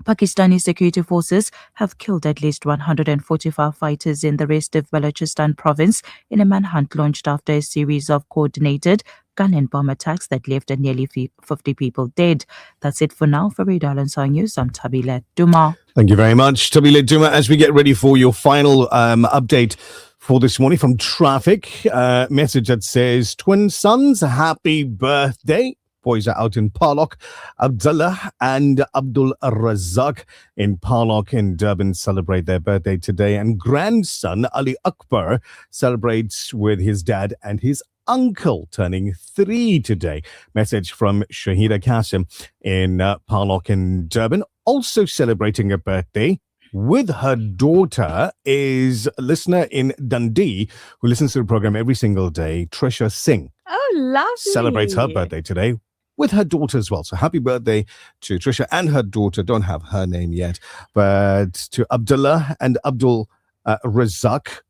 Pakistani security forces have killed at least 145 fighters in the rest of Balochistan province in a manhunt launched after a series of coordinated gun and bomb attacks that left nearly 50 people dead. That's it for now. For Radio Al-Ansar News, I'm Tabile Duma. Thank you very much, Tabile Duma. As we get ready for your final update for this morning from traffic, message that says, twin sons, happy birthday. Boys are out in Parlock. Abdullah and Abdul Razak in Parlock in Durban celebrate their birthday today. And grandson Ali Akbar celebrates with his dad and his uncle turning 3 today. Message from Shahida Qasim in Parlock in Durban. Also celebrating a birthday with her daughter is a listener in Dundee who listens to the program every single day, Trisha Singh. Oh, lovely. Celebrates her birthday today with her daughter as well. So happy birthday to Trisha and her daughter. Don't have her name yet, but to Abdullah and Abdul Razak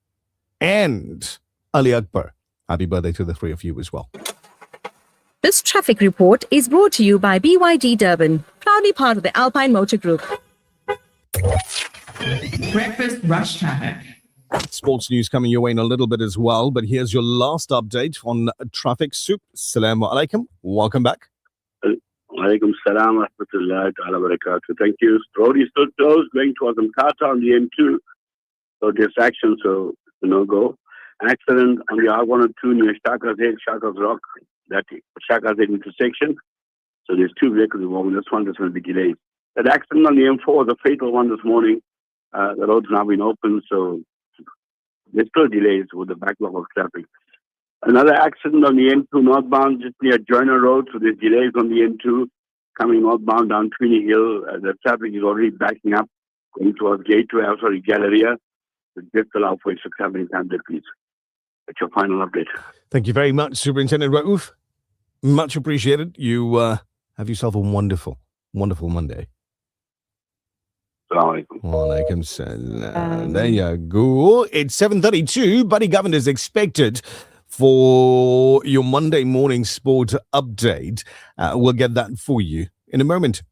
and Ali Akbar. Happy birthday to the 3 of you as well. This traffic report is brought to you by BYD Durban, proudly part of the Alpine Motor Group. Breakfast Rush Traffic. Sports news coming your way in a little bit as well, but here's your last update on traffic. Soup. Assalamu alaikum. Welcome back. Alaikum salam wa rahmatullahi ta'ala barakatuh. Thank you. Road is still closed going towards Mkata on the M2. So distraction, so no go. Accident on the R102 near Shaka's Head, Shaka's Rock, that Shaka's Head intersection. So there's 2 vehicles involved. This one is going to be delayed. That accident on the M4 was a fatal one this morning. The road's now been opened, so there's still delays with the backlog of traffic. Another accident on the N2 northbound, just near Joyner Road. So there's delays on the N2 coming northbound down Tweeny Hill. The traffic is already backing up, going towards Gateway, Galleria. So just allow for extra traveling time there, please. That's your final update. Thank you very much, Superintendent Raouf. Much appreciated. You have yourself a wonderful, wonderful Monday. Walaikum salam. There you go. It's 7:32. Buddy Governor is expected for your Monday morning sport update. We'll get that for you in a moment.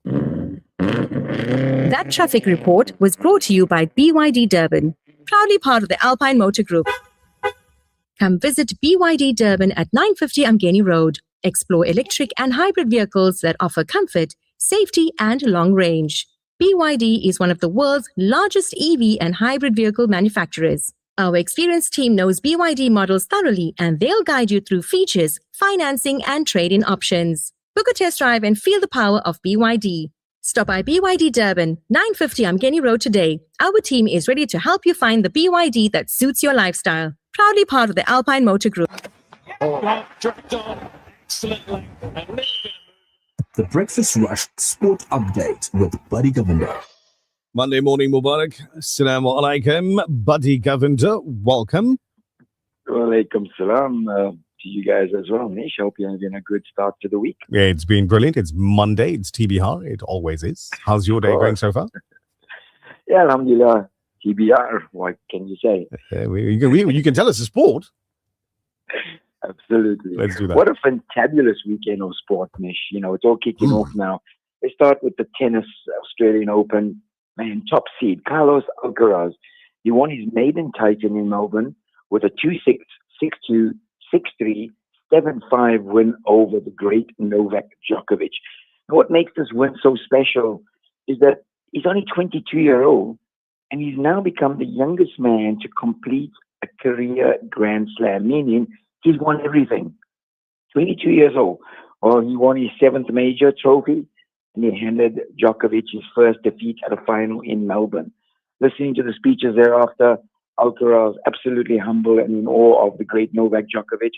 That traffic report was brought to you by BYD Durban, proudly part of the Alpine Motor Group. Come visit BYD Durban at 950 Amgeni Road. Explore electric and hybrid vehicles that offer comfort, safety, and long range. BYD is one of the world's largest EV and hybrid vehicle manufacturers. Our experienced team knows BYD models thoroughly, and they'll guide you through features, financing, and trade-in options. Book a test drive and feel the power of BYD. Stop by BYD Durban, 950 Amgeni Road today. Our team is ready to help you find the BYD that suits your lifestyle. Proudly part of the Alpine Motor Group. The Breakfast Rush Sport Update with Buddy Govender. Monday morning, Mubarak. Assalamu alaikum. Buddy Govender, welcome. Walaikum salam to you guys as well, Nish. Hope you're having a good start to the week. Yeah, it's been brilliant. It's Monday. It's TBR. It always is. How's your day going so far? Yeah, alhamdulillah. TBR, what can you say? You can tell us the sport. Absolutely. Let's do that. What a fantabulous weekend of sport, Nish. You know, it's all kicking off now. Let's start with the tennis Australian Open. Man, top seed, Carlos Alcaraz. He won his maiden title in Melbourne with a 2-6, 6-2, 6-3, 7-5 win over the great Novak Djokovic. And what makes this win so special is that he's only 22-year-old, and he's now become the youngest man to complete a career Grand Slam, meaning he's won everything. 22 years old. Well, he won his 7th major trophy, and he handed Djokovic his first defeat at a final in Melbourne. Listening to the speeches thereafter, Alcaraz absolutely humble and in awe of the great Novak Djokovic.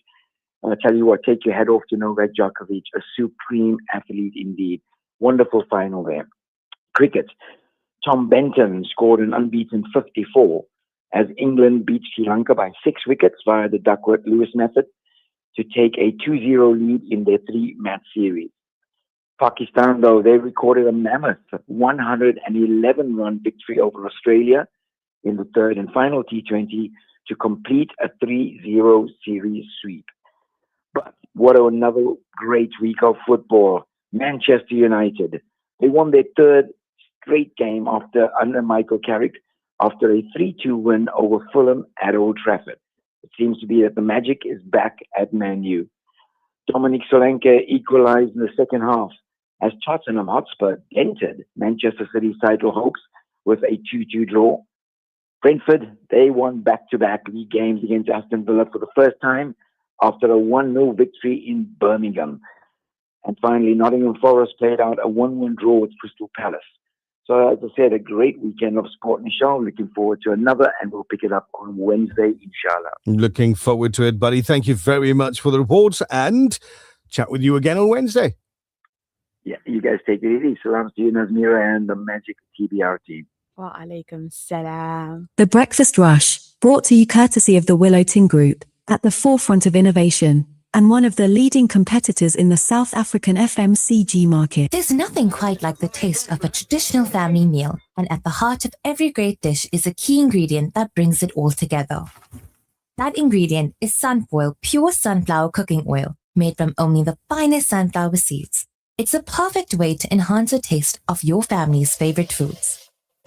And I tell you what, take your head off to Novak Djokovic, a supreme athlete indeed. Wonderful final there. Cricket. Tom Benton scored an unbeaten 54 as England beat Sri Lanka by 6 wickets via the Duckworth-Lewis method to take a 2-0 lead in their 3-match series. Pakistan, though, they recorded a mammoth 111-run victory over Australia in the third and final T20 to complete a 3-0 series sweep. But what another great week of football. Manchester United, they won their third straight game under Michael Carrick after a 3-2 win over Fulham at Old Trafford. It seems to be that the magic is back at Man U. Dominic Solanke equalized in the second half as Tottenham Hotspur dented Manchester City's title hopes with a 2-2 draw. Brentford, they won back-to-back league games against Aston Villa for the first time after a 1-0 victory in Birmingham. And finally, Nottingham Forest played out a 1-1 draw with Crystal Palace. So, as I said, a great weekend of sport, Nishal. Looking forward to another, and we'll pick it up on Wednesday, inshallah. Looking forward to it, buddy. Thank you very much for the reports, and chat with you again on Wednesday. Yeah, you guys take it easy. Salams to you, Nazmira, and the magic TBR team. Wa alaikum salam. The Breakfast Rush, brought to you courtesy of the Willow Tin Group, at the forefront of innovation, and one of the leading competitors in the South African FMCG market. There's nothing quite like the taste of a traditional family meal, and at the heart of every great dish is a key ingredient that brings it all together. That ingredient is Sunfoil pure sunflower cooking oil, made from only the finest sunflower seeds. It's a perfect way to enhance the taste of your family's favorite foods.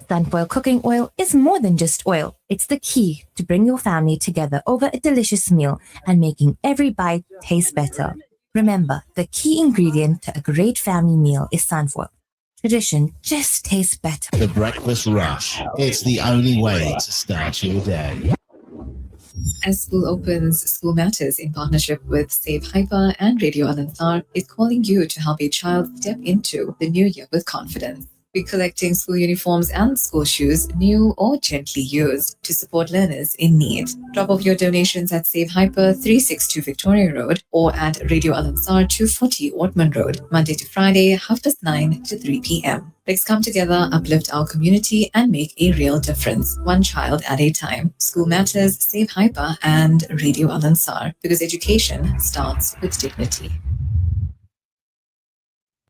Sunfoil cooking oil is more than just oil. It's the key to bring your family together over a delicious meal and making every bite taste better. Remember, the key ingredient to a great family meal is sunfoil. Tradition just tastes better. The Breakfast Rush. It's the only way to start your day. As school opens, School Matters, in partnership with Save Hyper and Radio Al-Ansar, is calling you to help a child step into the new year with confidence. We're collecting school uniforms and school shoes, new or gently used, to support learners in need. Drop off your donations at Save Hyper 362 Victoria Road or at Radio Al-Ansar 240 Ortman Road, Monday to Friday, 9:30 to 3 p.m. Let's come together, uplift our community, and make a real difference, one child at a time. School Matters, Save Hyper, and Radio Al-Ansar, because education starts with dignity.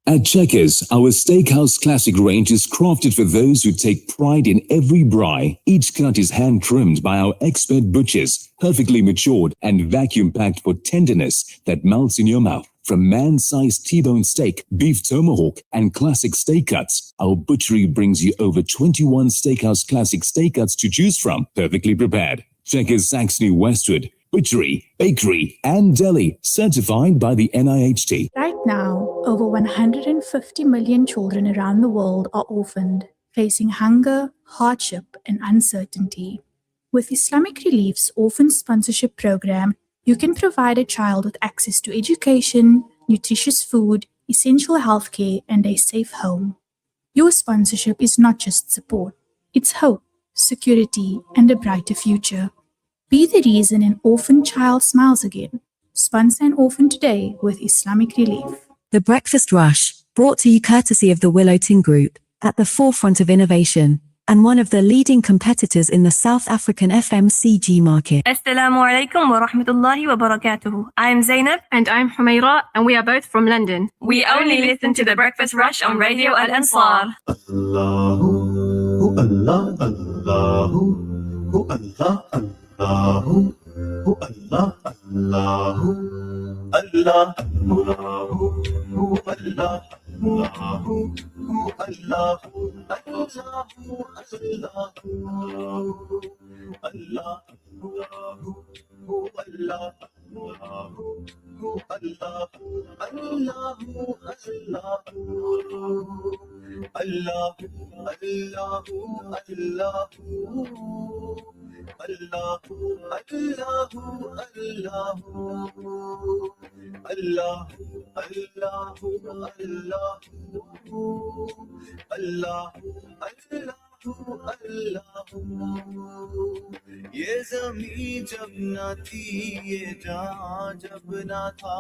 At Checkers, our Steakhouse Classic range is crafted for those who take pride in every braai. Each cut is hand-trimmed by our expert butchers, perfectly matured and vacuum-packed for tenderness that melts in your mouth. From man-sized T-bone steak, beef tomahawk, and classic steak cuts, our butchery brings you over 21 Steakhouse Classic steak cuts to choose from, perfectly prepared. Checkers Saxony Westwood. Butchery, bakery, and deli, certified by the NIHT. Right now, over 150 million children around the world are orphaned, facing hunger, hardship, and uncertainty. With Islamic Relief's Orphan Sponsorship Program, you can provide a child with access to education, nutritious food, essential healthcare, and a safe home. Your sponsorship is not just support, it's hope, security, and a brighter future. Be the reason an orphan child smiles again. Sponsor an orphan today with Islamic Relief. The Breakfast Rush, brought to you courtesy of the Willow Tin Group, at the forefront of innovation, and one of the leading competitors in the South African FMCG market. Assalamu alaikum wa rahmatullahi wa barakatuhu. I'm Zainab. And I'm Humaira, and we are both from London. We only listen to the Breakfast Rush on Radio Al Ansar. Allahu, Allah, Allahu, Allah, Allahu, Allah, Allahu, Allah, Allahu, Allah, Allahu, Allah, Allahu, Allah, Allahu, Allah, یہ زمین جب نہ تھی یہ جہاں جب نہ تھا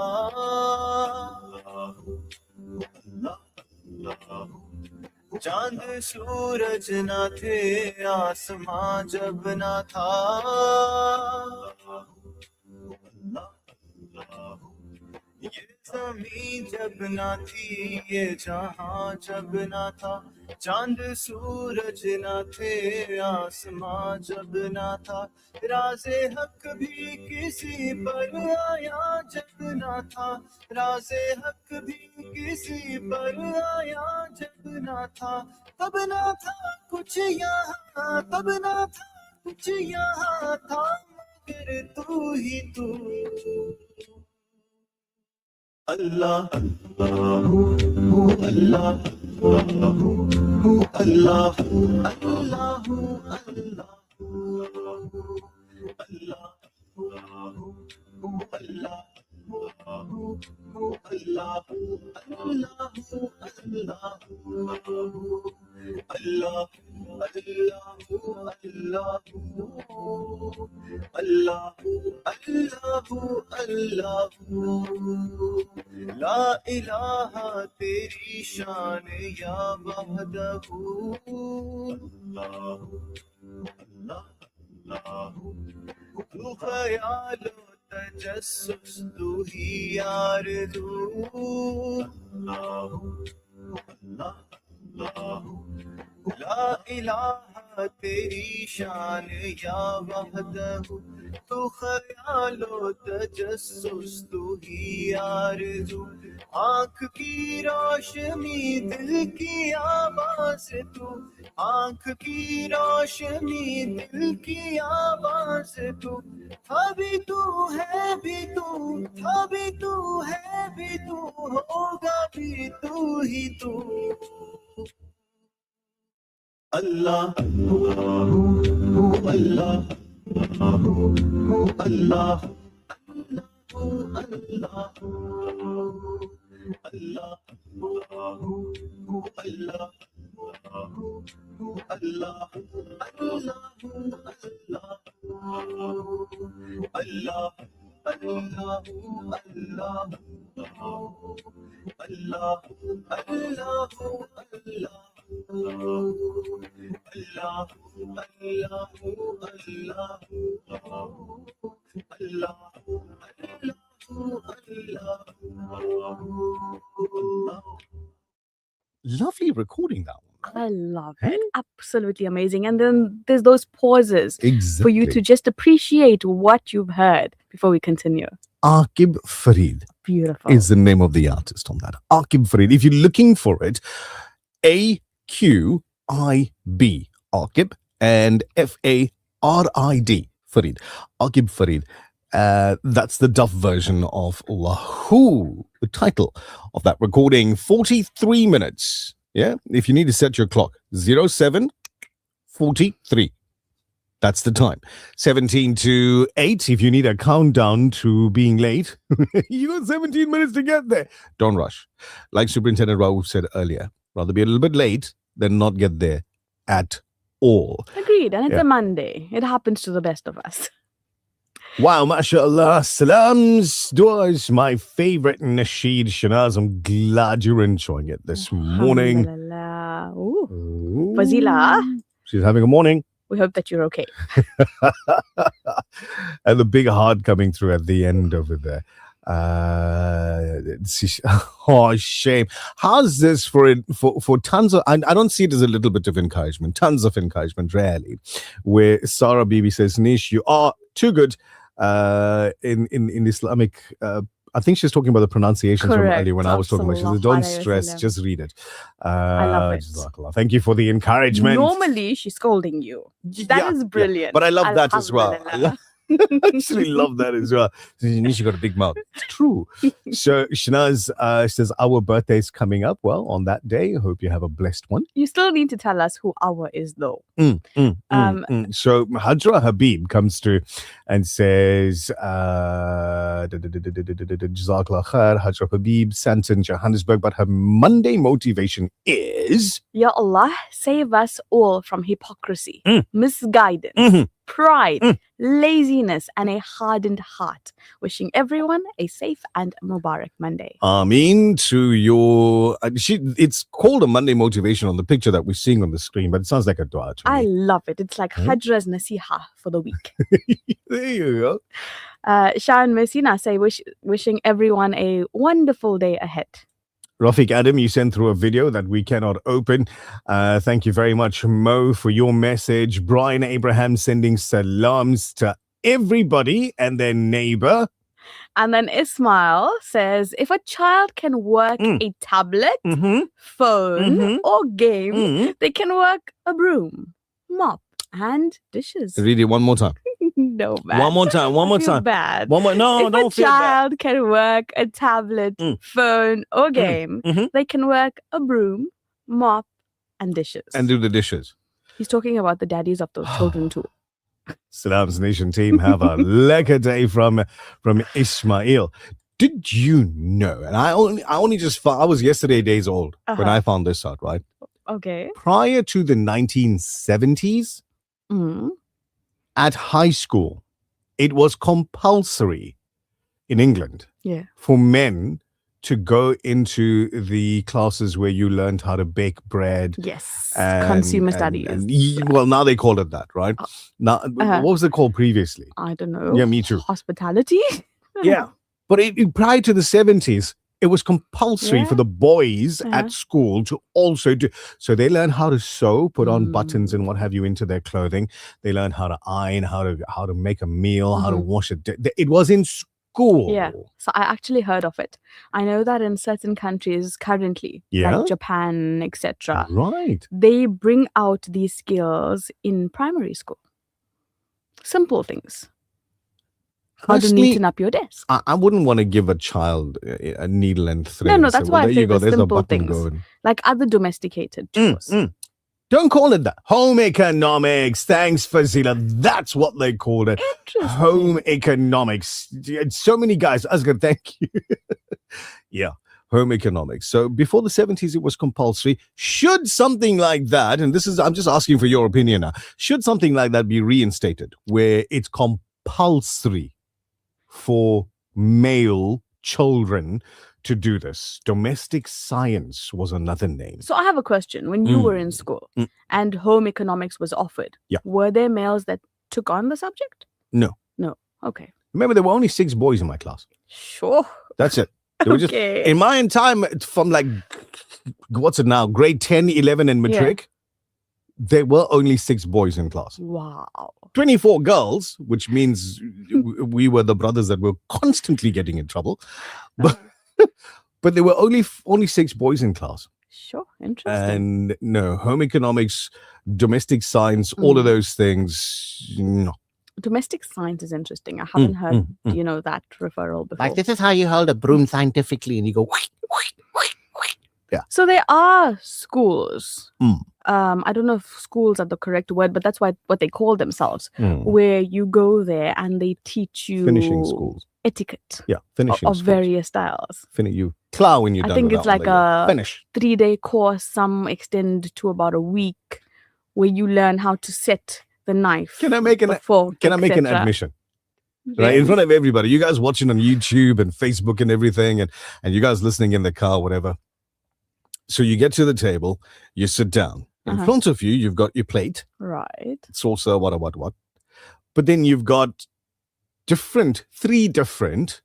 چاند سورج نہ تھے آسماں جب نہ تھا یہ زمین جب نہ تھی یہ جہاں جب نہ تھا چاند سورج نہ تھے آسماں جب نہ تھا راز حق بھی کسی پر آیا جب نہ تھا راز حق بھی کسی پر آیا جب نہ تھا تب نہ تھا کچھ یہاں تب نہ تھا کچھ یہاں تھا مگر تو ہی تو اللہ اللہ اللہ اللہ اللہ لا الہ تیری شان یا وحدہ تو خیال و تجسس تو ہی آرزو لا الہ تیری شان یا وحدہ تو خیال و تجسس تو ہی آرزو آنکھ کی روشنی دل کی آواز تو آنکھ کی روشنی دل کی آواز تو تھا بھی تو ہے بھی تو تھا بھی تو ہے بھی تو ہوگا بھی تو ہی تو اللہ اللہ اللہ اللہ Lovely recording that one. I love it. Absolutely amazing. And then there's those pauses for you Exactly. to just appreciate what you've heard before we continue. Aqib Farid Beautiful. is the name of the artist on that. Aqib Farid. If you're looking for it, AQIB, Aqib, and FARID, Farid. Aqib Farid. That's the Duff version of Allahu, the title of that recording. 43 minutes. Yeah, if you need to set your clock, 07:43. That's the time. 17 to 8. If you need a countdown to being late, you got 17 minutes to get there. Don't rush. Like Superintendent Raouf said earlier, rather be a little bit late than not get there at all. Agreed. And it's Yeah. a Monday. It happens to the best of us. Wow, mashallah, salams, duas, my favorite nasheed, Shanaz. I'm glad you're enjoying it this morning. Alhamdulillah. Ooh. Fazila, She's having a morning. we hope that you're okay. And the big heart coming through at the end over there. Oh, shame. How's this for tons of, I don't see it as a little bit of encouragement, tons of encouragement, rarely, where Sarah Bibi says, Nish, you are too good in Islamic, I think she's talking about the pronunciations from Correct. earlier when I was talking about. She says, don't stress, just read it. I love it. Jazakallah. Thank you for the encouragement. Normally, she's scolding you. That is brilliant. But I love that as well. Alhamdulillah. I actually love that as well. Nisha got a big mouth. It's true. So Shanaz says, our birthday is coming up. Well, on that day, hope you have a blessed one. You still need to tell us who our is, though. So Hajra Habib comes through and says, Jazakallah khair, Hajra Habib, Santon, Johannesburg, but her Monday motivation is... Ya Allah, save us all from hypocrisy, misguidance, pride, laziness, and a hardened heart. Wishing everyone a safe and Mubarak Monday. Ameen to your... it's called a Monday motivation on the picture that we're seeing on the screen, but it sounds like a dua to me. I love it. It's like Hajra's nasiha for the week. There you go. Sharon Messina say, wishing everyone a wonderful day ahead. Rafiq Adam, you sent through a video that we cannot open. Thank you very much, Mo, for your message. Brian Abraham sending salams to everybody and their neighbor. And then Ismail says, if a child can work a tablet, phone, or game, they can work a broom, mop, and dishes. Read it one more time. No, man. One more time. One more I feel time. bad. One more. No, if don't feel bad. a child can work a tablet, phone, or game, they can work a broom, mop, and dishes. And do the dishes. He's talking about the daddies of those children too. Salams Nation team, have a lekker day from Ismail. Did you know? And I was yesterday days old when I found this out, right? Okay. Prior to the 1970s, at high school, it was compulsory in England for men to go into the classes where you learned how to bake bread. Yes, consumer studies. Well, now they call it that, right? Now, what was it called previously? I don't know. Yeah, me too. Hospitality? Yeah. But prior to the 70s, it was compulsory for the boys at school to also do. So they learn how to sew, put on buttons and what have you into their clothing. They learn how to iron, how to make a meal, how to wash it. It was in school. Yeah. So I actually heard of it. I know that in certain countries currently, like Japan, etc. Right. They bring out these skills in primary school. Simple things. How to neaten up your desk. I wouldn't want to give a child a needle and thread. No, that's why I there say you go. There's a simple button things. going. Like other domesticated chores. Don't call it that. Home economics. Thanks, Fazila. That's what they called it. Home economics. So many guys. Asghar, thank you. Yeah. Home economics. So before the 70s, it was compulsory. Should something like that, and I'm just asking for your opinion now, should something like that be reinstated where it's compulsory for male children to do this? Domestic science was another name. So I have a question. When you were in school and home economics was offered, were there males that took on the subject? No. No. Okay. Remember, there were only 6 boys in my class. Sure. That's it. They were just, in my time, from like what's it now? Grade 10, 11 and matric. There were only 6 boys in class. Wow. 24 girls, which means we were the brothers that were constantly getting in trouble. But but there were only 6 boys in class. Sure, interesting. And no, home economics, domestic science, all of those things, no. Domestic science is interesting. I haven't heard, that referral before. Like, this is how you hold a broom scientifically, and you go. Yeah. So there are schools. I don't know if schools are the correct word, but that's what they call themselves, where you go there and they teach you Finishing schools. Etiquette. Yeah, finishing of various styles. You plow when you're done. I think with it's that like one, a finish. 3-day course. Some extend to about a week, where you learn how to set the knife. Can I make an admission? Right, in front of everybody, you guys watching on YouTube and Facebook and everything, and you guys listening in the car, whatever. So you get to the table, you sit down. In front of you, you've got your plate. Right. Saucer, what. But then you've got 3 different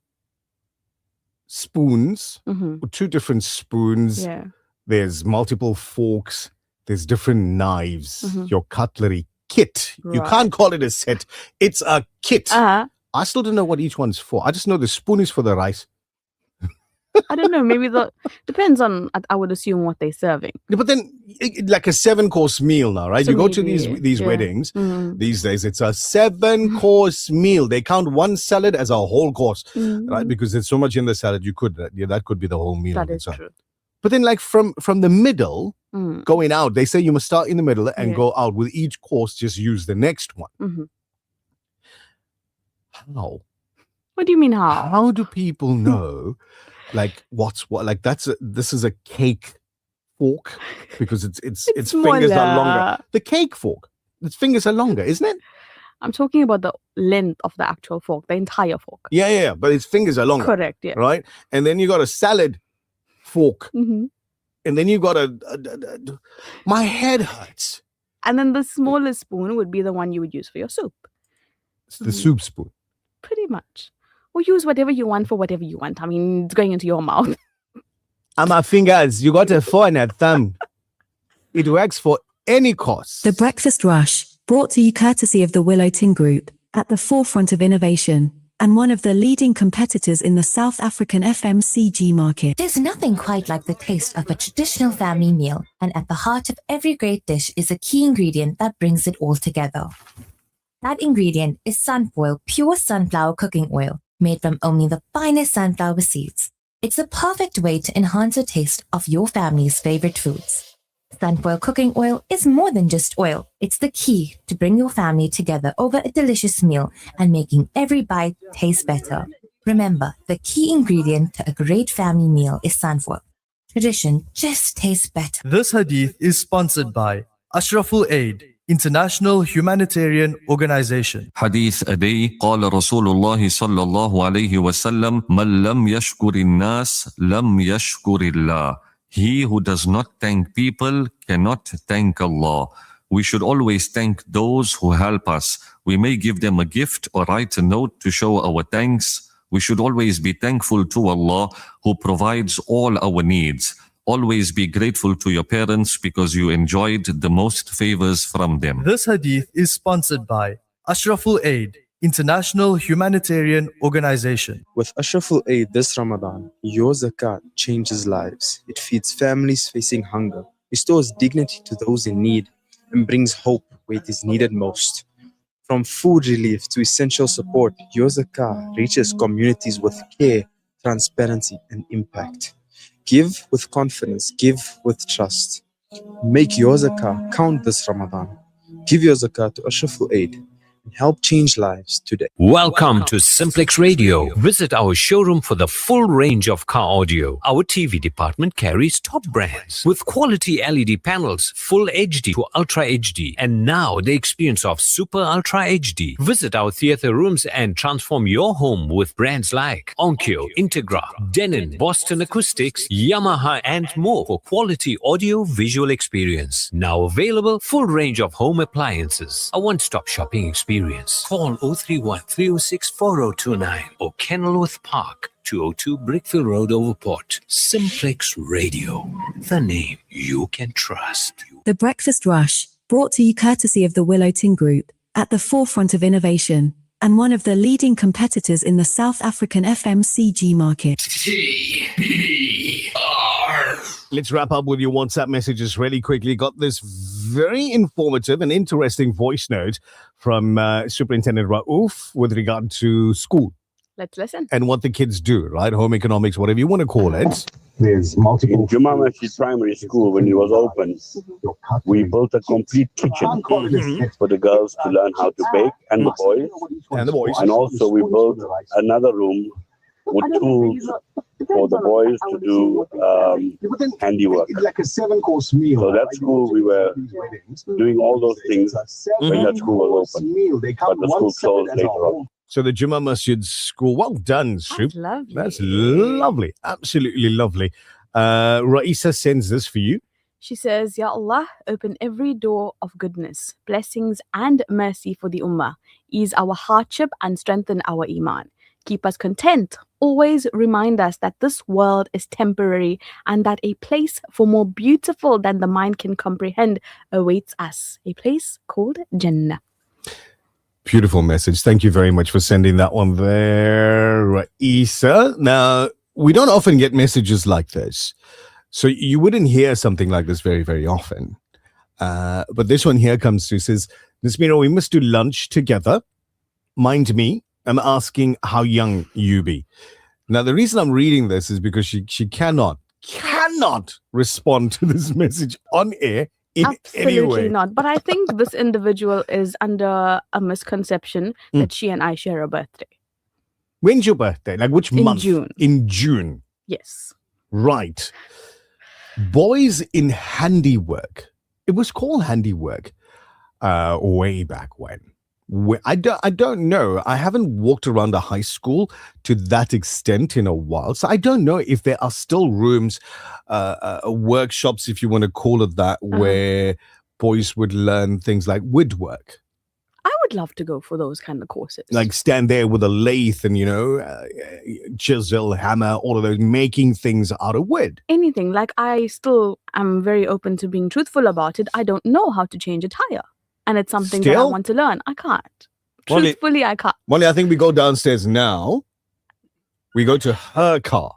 spoons, or 2 different spoons. Yeah. There's multiple forks. There's different knives. Your cutlery kit. You can't call it a set. It's a kit. I still don't know what each one's for. I just know the spoon is for the rice. I don't know. Maybe depends on, I would assume, what they're serving. But then, like a 7-course meal now, right? So you go to maybe, these weddings these days. It's a 7-course meal. They count one salad as a whole course, right? Because there's so much in the salad. That could be the whole meal. That is true. But then, like from the middle going out, they say you must start in the middle and go out with each course. Just use the next one. How? What do you mean how? How do people know? Like what's what? Like this is a cake fork because its fingers are longer. The cake fork, its fingers are longer, isn't it? I'm talking about the length of the actual fork, the entire fork. Yeah. But its fingers are longer. Correct. Yeah. Right, and then you got a salad fork, and then you got my head hurts. And then the smallest spoon would be the one you would use for your soup. It's the soup spoon. Pretty much. Or use whatever you want for whatever you want. I mean, it's going into your mouth. And my fingers, you got a 4 and a thumb. It works for any course. The Breakfast Rush, brought to you courtesy of the Willow Tin Group, at the forefront of innovation, and one of the leading competitors in the South African FMCG market. There's nothing quite like the taste of a traditional family meal, and at the heart of every great dish is a key ingredient that brings it all together. That ingredient is Sunfoil Pure Sunflower Cooking Oil, made from only the finest sunflower seeds. It's the perfect way to enhance the taste of your family's favorite foods. Sunfoil Cooking Oil is more than just oil. It's the key to bring your family together over a delicious meal and making every bite taste better. Remember, the key ingredient to a great family meal is sunfoil. Tradition just tastes better. This hadith is sponsored by Ashraful Aid, International Humanitarian Organization. حديث أدي قال رسول الله صلى الله عليه وسلم من لم يشكر الناس لم يشكر الله. He who does not thank people cannot thank Allah. We should always thank those who help us. We may give them a gift or write a note to show our thanks. We should always be thankful to Allah who provides all our needs. Always be grateful to your parents because you enjoyed the most favors from them. This hadith is sponsored by Ashraful Aid, International Humanitarian Organization. With Ashraful Aid this Ramadan, your zakat changes lives. It feeds families facing hunger, restores dignity to those in need, and brings hope where it is needed most. From food relief to essential support, your zakah reaches communities with care, transparency, and impact. Give with confidence, give with trust. Make your zakah count this Ramadan. Give your zakah to Ashraful Aid and help change lives today. Welcome to Simplex Radio. Visit our showroom for the full range of car audio. Our TV department carries top brands with quality LED panels, full HD to Ultra HD, and now the experience of Super Ultra HD. Visit our theater rooms and transform your home with brands like Onkyo, Integra, Denon, Boston Acoustics, Yamaha, and more for quality audio visual experience. Now available, full range of home appliances. A one-stop shopping experience. Call 031 306 4029 or Kenilworth Park, 202 Brickville Road, Overport. Simplex Radio. the name you can trust. The Breakfast Rush, brought to you courtesy of the Willow Tin Group, at the forefront of innovation, and one of the leading competitors in the South African FMCG market. TBR. Let's wrap up with your WhatsApp messages really quickly. Got this very informative and interesting voice note from Superintendent Raouf with regard to school Let's listen. and what the kids do, right? Home economics, whatever you want to call it. There's multiple. In Juma Masjid Primary School, when it was open, we built a complete kitchen for the girls to learn how to bake, and the boys. And also we built another room with tools for the boys to do handiwork. Like a 7-course meal. So that school, we were doing all those things when that school was open. But the school closed later on. So the Juma Masjid School, well done, Soup. Lovely. That's lovely. Absolutely lovely. Raisa sends this for you. She says, Ya Allah, open every door of goodness, blessings and mercy for the Ummah. Ease our hardship and strengthen our Iman. Keep us content. Always remind us that this world is temporary and that a place for more beautiful than the mind can comprehend awaits us. A place called Jannah. Beautiful message. Thank you very much for sending that one there, Raisa. Now, we don't often get messages like this. So you wouldn't hear something like this very, very often. But this one here comes through, says, Nismira, we must do lunch together. Mind me, I'm asking how young you be. Now, the reason I'm reading this is because she cannot respond to this message on air in any Absolutely way. not. But I think this individual is under a misconception that she and I share a birthday. When's your birthday? Like which In month? June. In June. Yes. Right. Boys in handiwork. It was called handiwork way back when. I don't know. I haven't walked around a high school to that extent in a while. So I don't know if there are still rooms, workshops, if you want to call it that, where boys would learn things like woodwork. I would love to go for those kind of courses. Like stand there with a lathe and, chisel, hammer, all of those, making things out of wood. Anything. Like I still am very open to being truthful about it. I don't know how to change a tire. And it's something that I Still? want to learn. I can't. Molly- Truthfully, I can't. Molly, I think we go downstairs now. We go to her car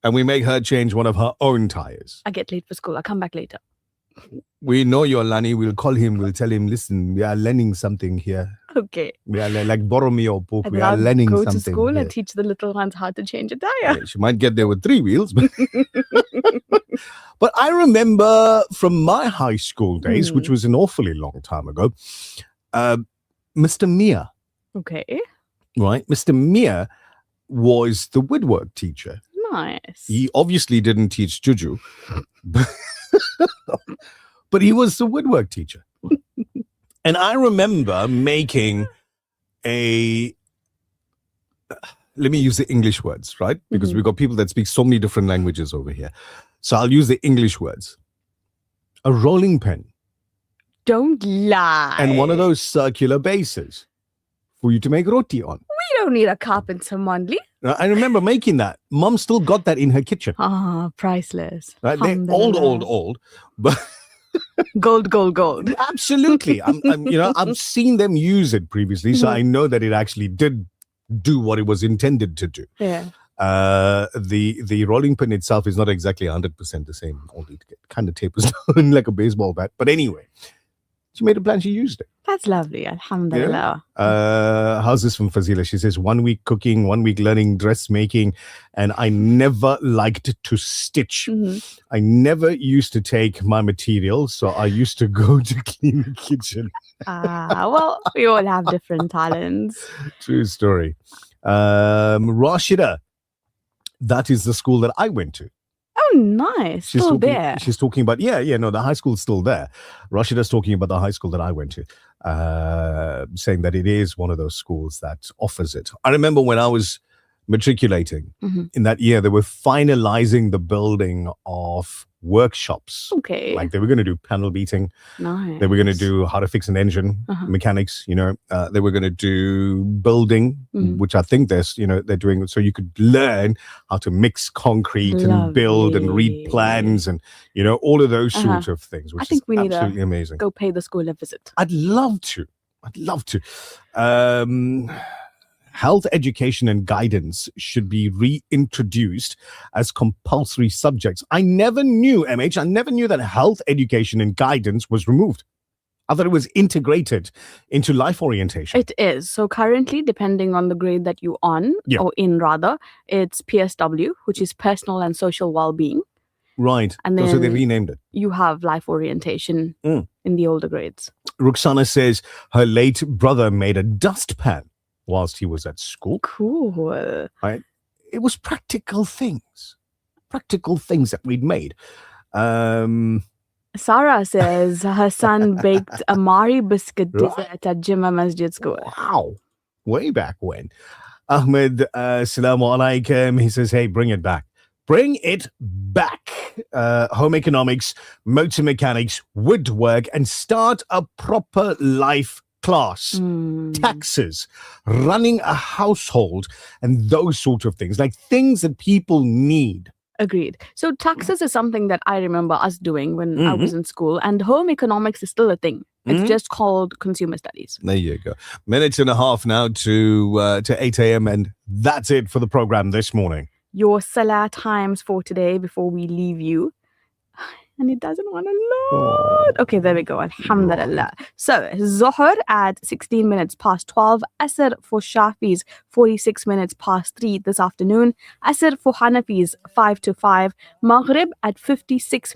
and we make her change one of her own tires. I get late for school. I'll come back later. We know you're Lani. We'll call him. We'll tell him, listen, we are learning something here. Okay. We are like Boromir book. And We then are I'll learning go something. to school here. and teach the little ones how to change a tire. She might get there with 3 wheels. But I remember from my high school days, which was an awfully long time ago, Mr. Mia, Okay. right? Mr. Mia was the woodwork teacher. Nice. He obviously didn't teach Juju, but he was the woodwork teacher. And I remember making let me use the English words, right? Because we've got people that speak so many different languages over here. So I'll use the English words. A rolling pin. Don't lie. And one of those circular bases for you to make roti on. We don't need a carpenter, Mondly. Now, I remember making that. Mom still got that in her kitchen. Ah, priceless. Right? They're old. But gold. Absolutely. I've seen them use it previously, so I know that it actually did do what it was intended to do. Yeah. The rolling pin itself is not exactly 100% the same. Only it kind of tapers down like a baseball bat. But anyway, she made a plan. She used it. That's lovely. Alhamdulillah. How's this from Fazila? She says 1 week cooking, 1 week learning dressmaking, and I never liked to stitch. I never used to take my materials, so I used to go to clean the kitchen. Well, we all have different talents. True story. Rashida, that is the school that I went to. Oh, nice. Still there. She's talking about, the high school's still there. Rashida's talking about the high school that I went to, saying that it is one of those schools that offers it. I remember when I was matriculating in that year, they were finalizing the building of workshops. Okay. Like they were going to do panel beating. Nice. They were going to do how to fix an engine, mechanics, they were going to do building, which I think they're doing. So you could learn how to mix concrete and build and read plans and, all of those sorts of things, which I think is we need absolutely to amazing. go pay the school a visit. I'd love to. Health education and guidance should be reintroduced as compulsory subjects. I never knew, MH, that health education and guidance was removed. I thought it was integrated into life orientation. It is. So currently, depending on the grade that you're on, or in rather, it's PSW, which is personal and social well-being. Right. And then so they renamed it. You have life orientation in the older grades. Ruxana says her late brother made a dustpan whilst he was at school. Cool. Right? It was practical things that we'd made. Sarah says her son baked a Mari biscuit dessert at Jimma Masjid School. Wow. Way back when. Ahmed, assalamu alaikum. He says, hey, bring it back. Bring it back. Home economics, motor mechanics, woodwork, and start a proper life class. Taxes, running a household, and those sort of things, like things that people need. Agreed. So taxes is something that I remember us doing when I was in school, and home economics is still a thing. It's just called consumer studies. There you go. Minutes and a half now to 8 a.m. and that's it for the program this morning. Your salah times for today before we leave you. And it doesn't want to load. Okay, there we go. Alhamdulillah. So, Zuhr at 16 minutes past 12. Asr for Shafis, 46 minutes past 3 this afternoon. Asr for Hanafis, 5 to 5. Maghrib at 56 minutes.